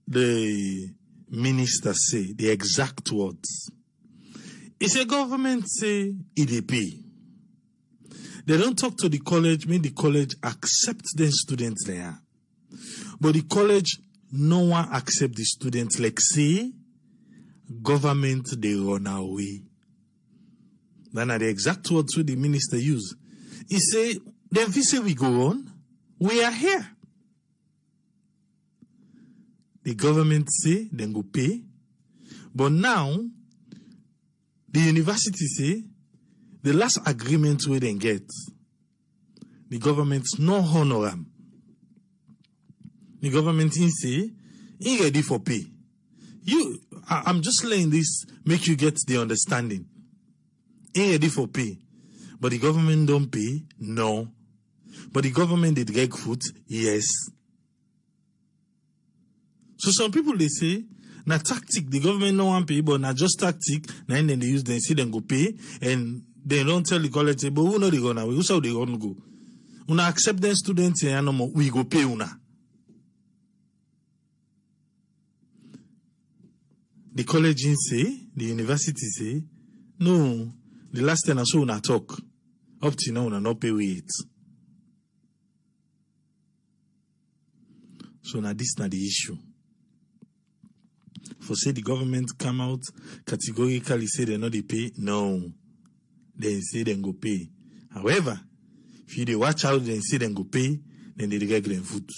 the minister say the exact words, It's a government say it pay. They don't talk to the college, make the college accept the students there. But the college, no one accept the students. Like say, government, they run away. Then are the exact words the minister use. He say, then if we say we go on, we are here. The government say, then go pay. But now, the university say, the last agreement we then get, the government no honor them. The government say, he ready for pay. I'm just laying this, make you get the understanding. He ready for pay. But the government don't pay? No. But the government did get food? Yes. So some people, they say, na tactic, the government no want pay, but na just tactic, na then they use, they say them go pay, and they don't tell the college, say, but who know they go now? Who's how they gonna go? Una accept them students, and no more, we go pay una. The college say, the university say, no, the last time I saw una talk, up to now, una not pay with it. So now this not the issue. For say the government come out categorically say they not they pay, no. They say they go pay. However, if you they watch out and say they go pay, then they get them food.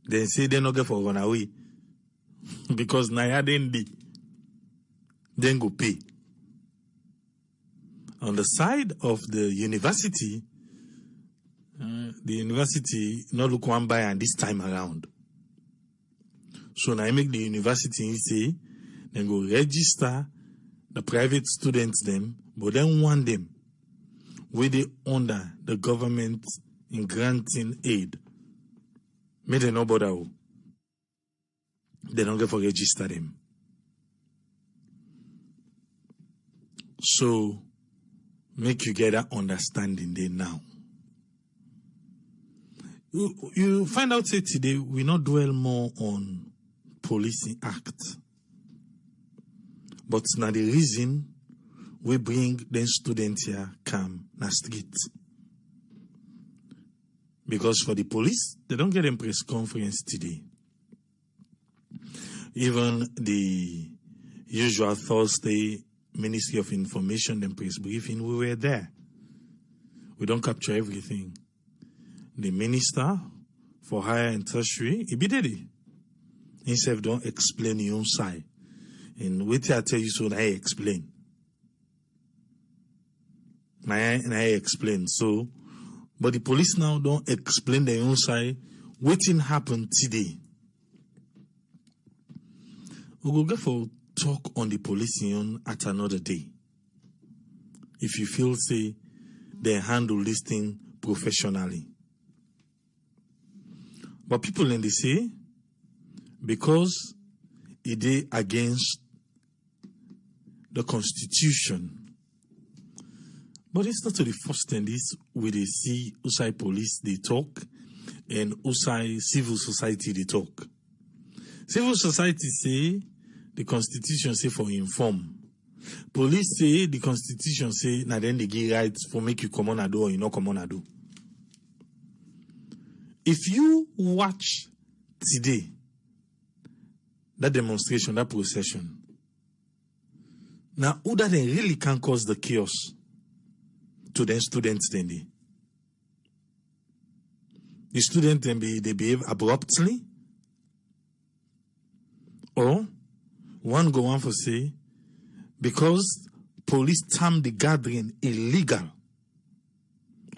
They say they not get for run away. Because Naya then go pay. On the side of the university not look one by and this time around. So now I make the university say, then go register the private students them, but then want them where they under the government in granting aid. May they no bother. They don't get for register them. So make you get that understanding there now. You find out say today we not dwell more on Policing Act. But now the reason we bring the students here come na street. Because for the police, they don't get a press conference today. Even the usual Thursday Ministry of Information and press briefing, we were there. We don't capture everything. The Minister for Higher and Tertiary, he did it. Himself don't explain your own side. And wait till I tell you so I explain. I explain. So, but the police now don't explain their own side. Waiting happened today. We will go for talk on the police union at another day. If you feel say they handle this thing professionally. But people in the say, because it is against the Constitution. But it's not the first thing this we they see outside police they talk and outside civil society they talk. Civil society say the Constitution say for inform. Police say the Constitution say now then they give rights for make you come on a do or you not come on a do. If you watch today that demonstration, that procession, now who that they really can cause the chaos to the students then the students then they behave abruptly, or one go on for say because police term the gathering illegal,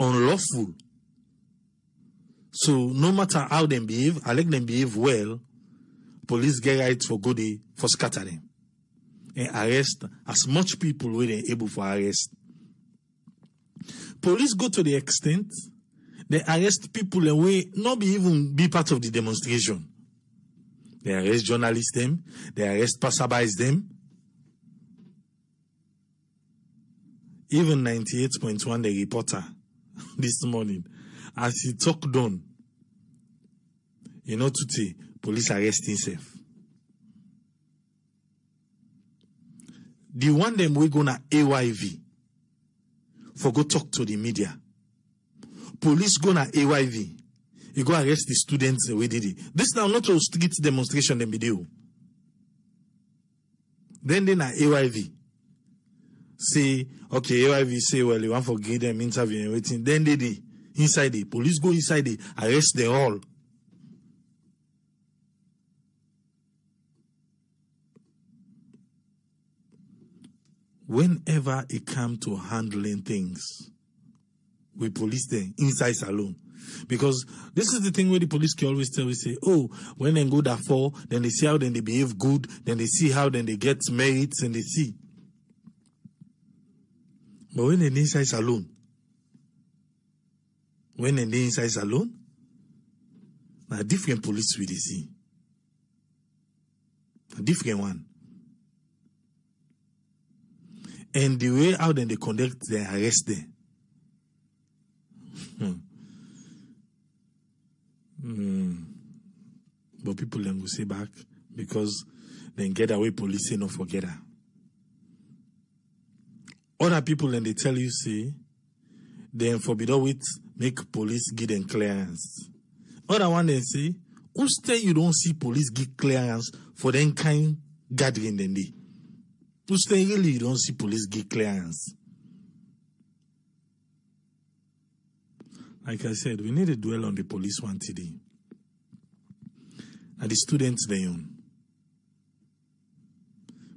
unlawful. So no matter how they behave, I like them behave well, police get rights for go day for scatter them and arrest as much people where they're able for arrest. Police go to the extent they arrest people and way not be even be part of the demonstration. They arrest journalists them, they arrest passerbys them. Even 98.1 the reporter this morning, as he talk down, you know today police arrest himself. The one them we gonna AYV for go talk to the media. Police gonna AYV. You go arrest the students we did it. This now not a street demonstration them video. Then na AYV. Say, okay, AYV say, well, you want to give them interview and waiting. Then they inside the police go inside the arrest them all. Whenever it comes to handling things, we police them inside salon. Because this is the thing where the police can always tell, we say, oh, when they go that far, then they see how then they behave good, then they see how then they get merits and they see. But when they're inside salon, now different police we they see. A different one. And the way how then they conduct the arrest there. But people then go say back because then get away police say no forget her. Other people then they tell you say then forbid with make police give them clearance. Other one then say who say you don't see police give clearance for them kind gathering then they. Who say really you don't see police give clearance. Like I said, we need to dwell on the police one today. And the students Leone.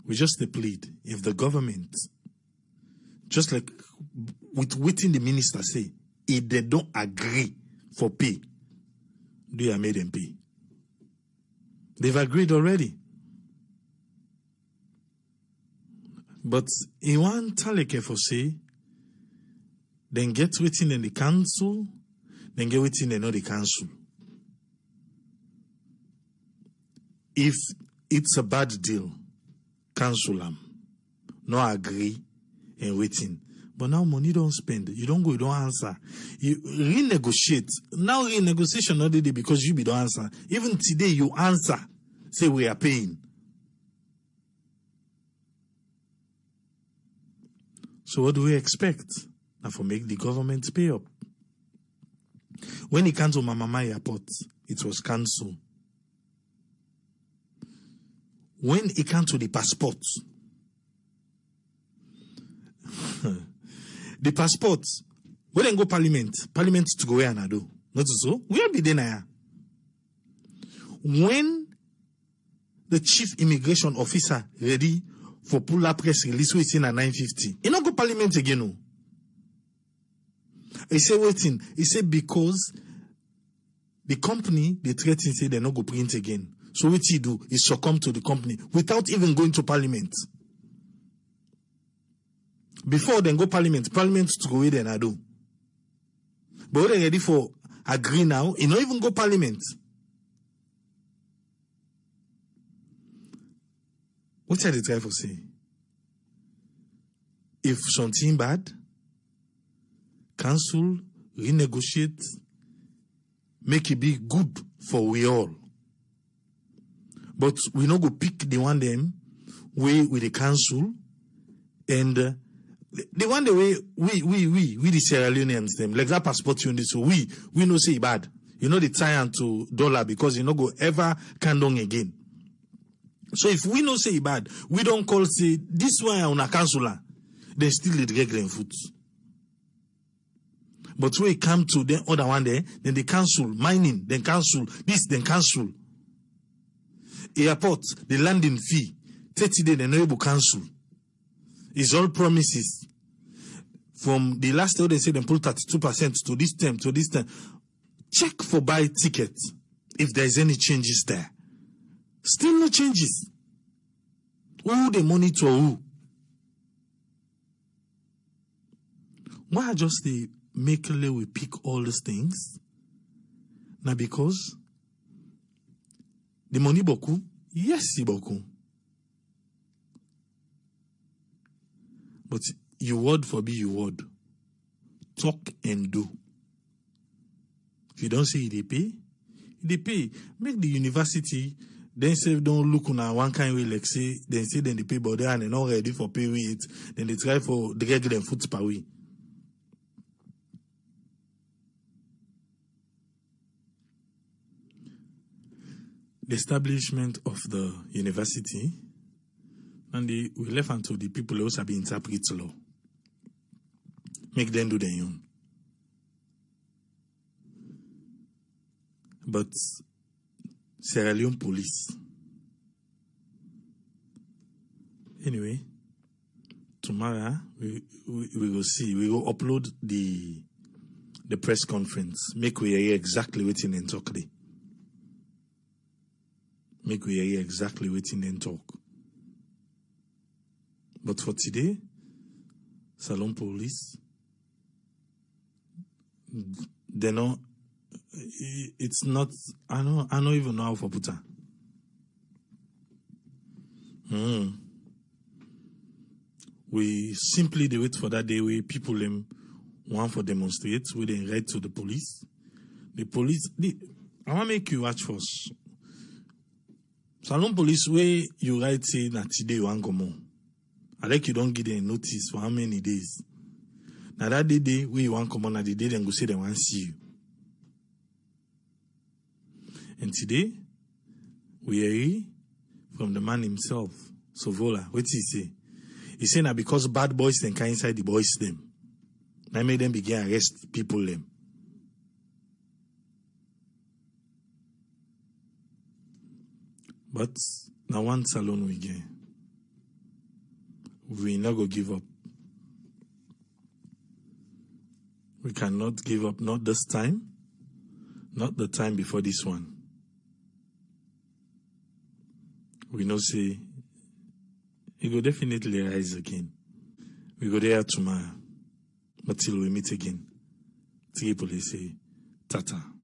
We just plead if the government, just like with waiting the minister say, if they don't agree for pay, they are made them pay. They've agreed already. But in one taleke for say, then get waiting in the council, then get waiting in the council. If it's a bad deal, cancel them. No agree and waiting. But now money don't spend. You don't go, you don't answer. You renegotiate. Now renegotiation not day because you be don't answer. Even today you answer. Say we are paying. So what do we expect? Now for make the government pay up. When it comes to Mamama Airport, it was cancelled. When it comes to the passport, the passport, we then go parliament to go where and do. Not so. We will be there now. When the chief immigration officer ready for pull up press release waiting at 9:50, he not go parliament again. No. He say waiting. He say because the company they threaten say they not go print again. So what he do is succumb to the company without even going to parliament. Before they go parliament to go where they do. But when they ready for agree now, he not even go parliament. What are they trying to say? If something bad, cancel, renegotiate, make it be good for we all. But we not go pick the one them way with the council and the one the way we the Sierra Leoneans them like that passport you need so we no say bad. You know the tie to dollar because you no go ever can down again. So if we no say bad, we don't call say this one on a councillor, they still the regular foot. But when it come to the other one there, then they cancel mining, then cancel this, then cancel. Airport, the landing fee, 30 days, they no able cancel. It's all promises. From the last day they say they pull 32% to this time, to this time. Check for buy tickets if there's any changes there. Still no changes. Who the money to who? Why just they make we pick all these things? Now because the money boku, yes, boku. But you word for be your word. Talk and do. If you don't say they pay, they pay. Make the university Then say don't look on one kind way like say then say then they pay but they're not ready for pay it. Then they try for drag them foot per way. The establishment of the university and we left unto the people who have interpret law. Make them do their own. But Sierra Leone police. Anyway, tomorrow we will see. We will upload the press conference. Make we hear exactly what in talk today. Make we hear exactly what in talk. But for today, Salon police, they know it's not. I don't even know how to put it. We simply they wait for that day where people them want for demonstrate, where they write to the police. The police, I want to make you watch first. Salon police where you write say that today you want come on. I like you don't give them notice for how many days. Now that day where you want come on, the day then go say they want to see you. And today we hear from the man himself, Sovola. What he say? He say that because bad boys then can inside the boys them. That made them begin arrest people them. But now one salon we get. We not go give up. We cannot give up, not this time, not the time before this one. We know say it will definitely rise again. We go there tomorrow. But till we meet again. Tripoli say, Tata.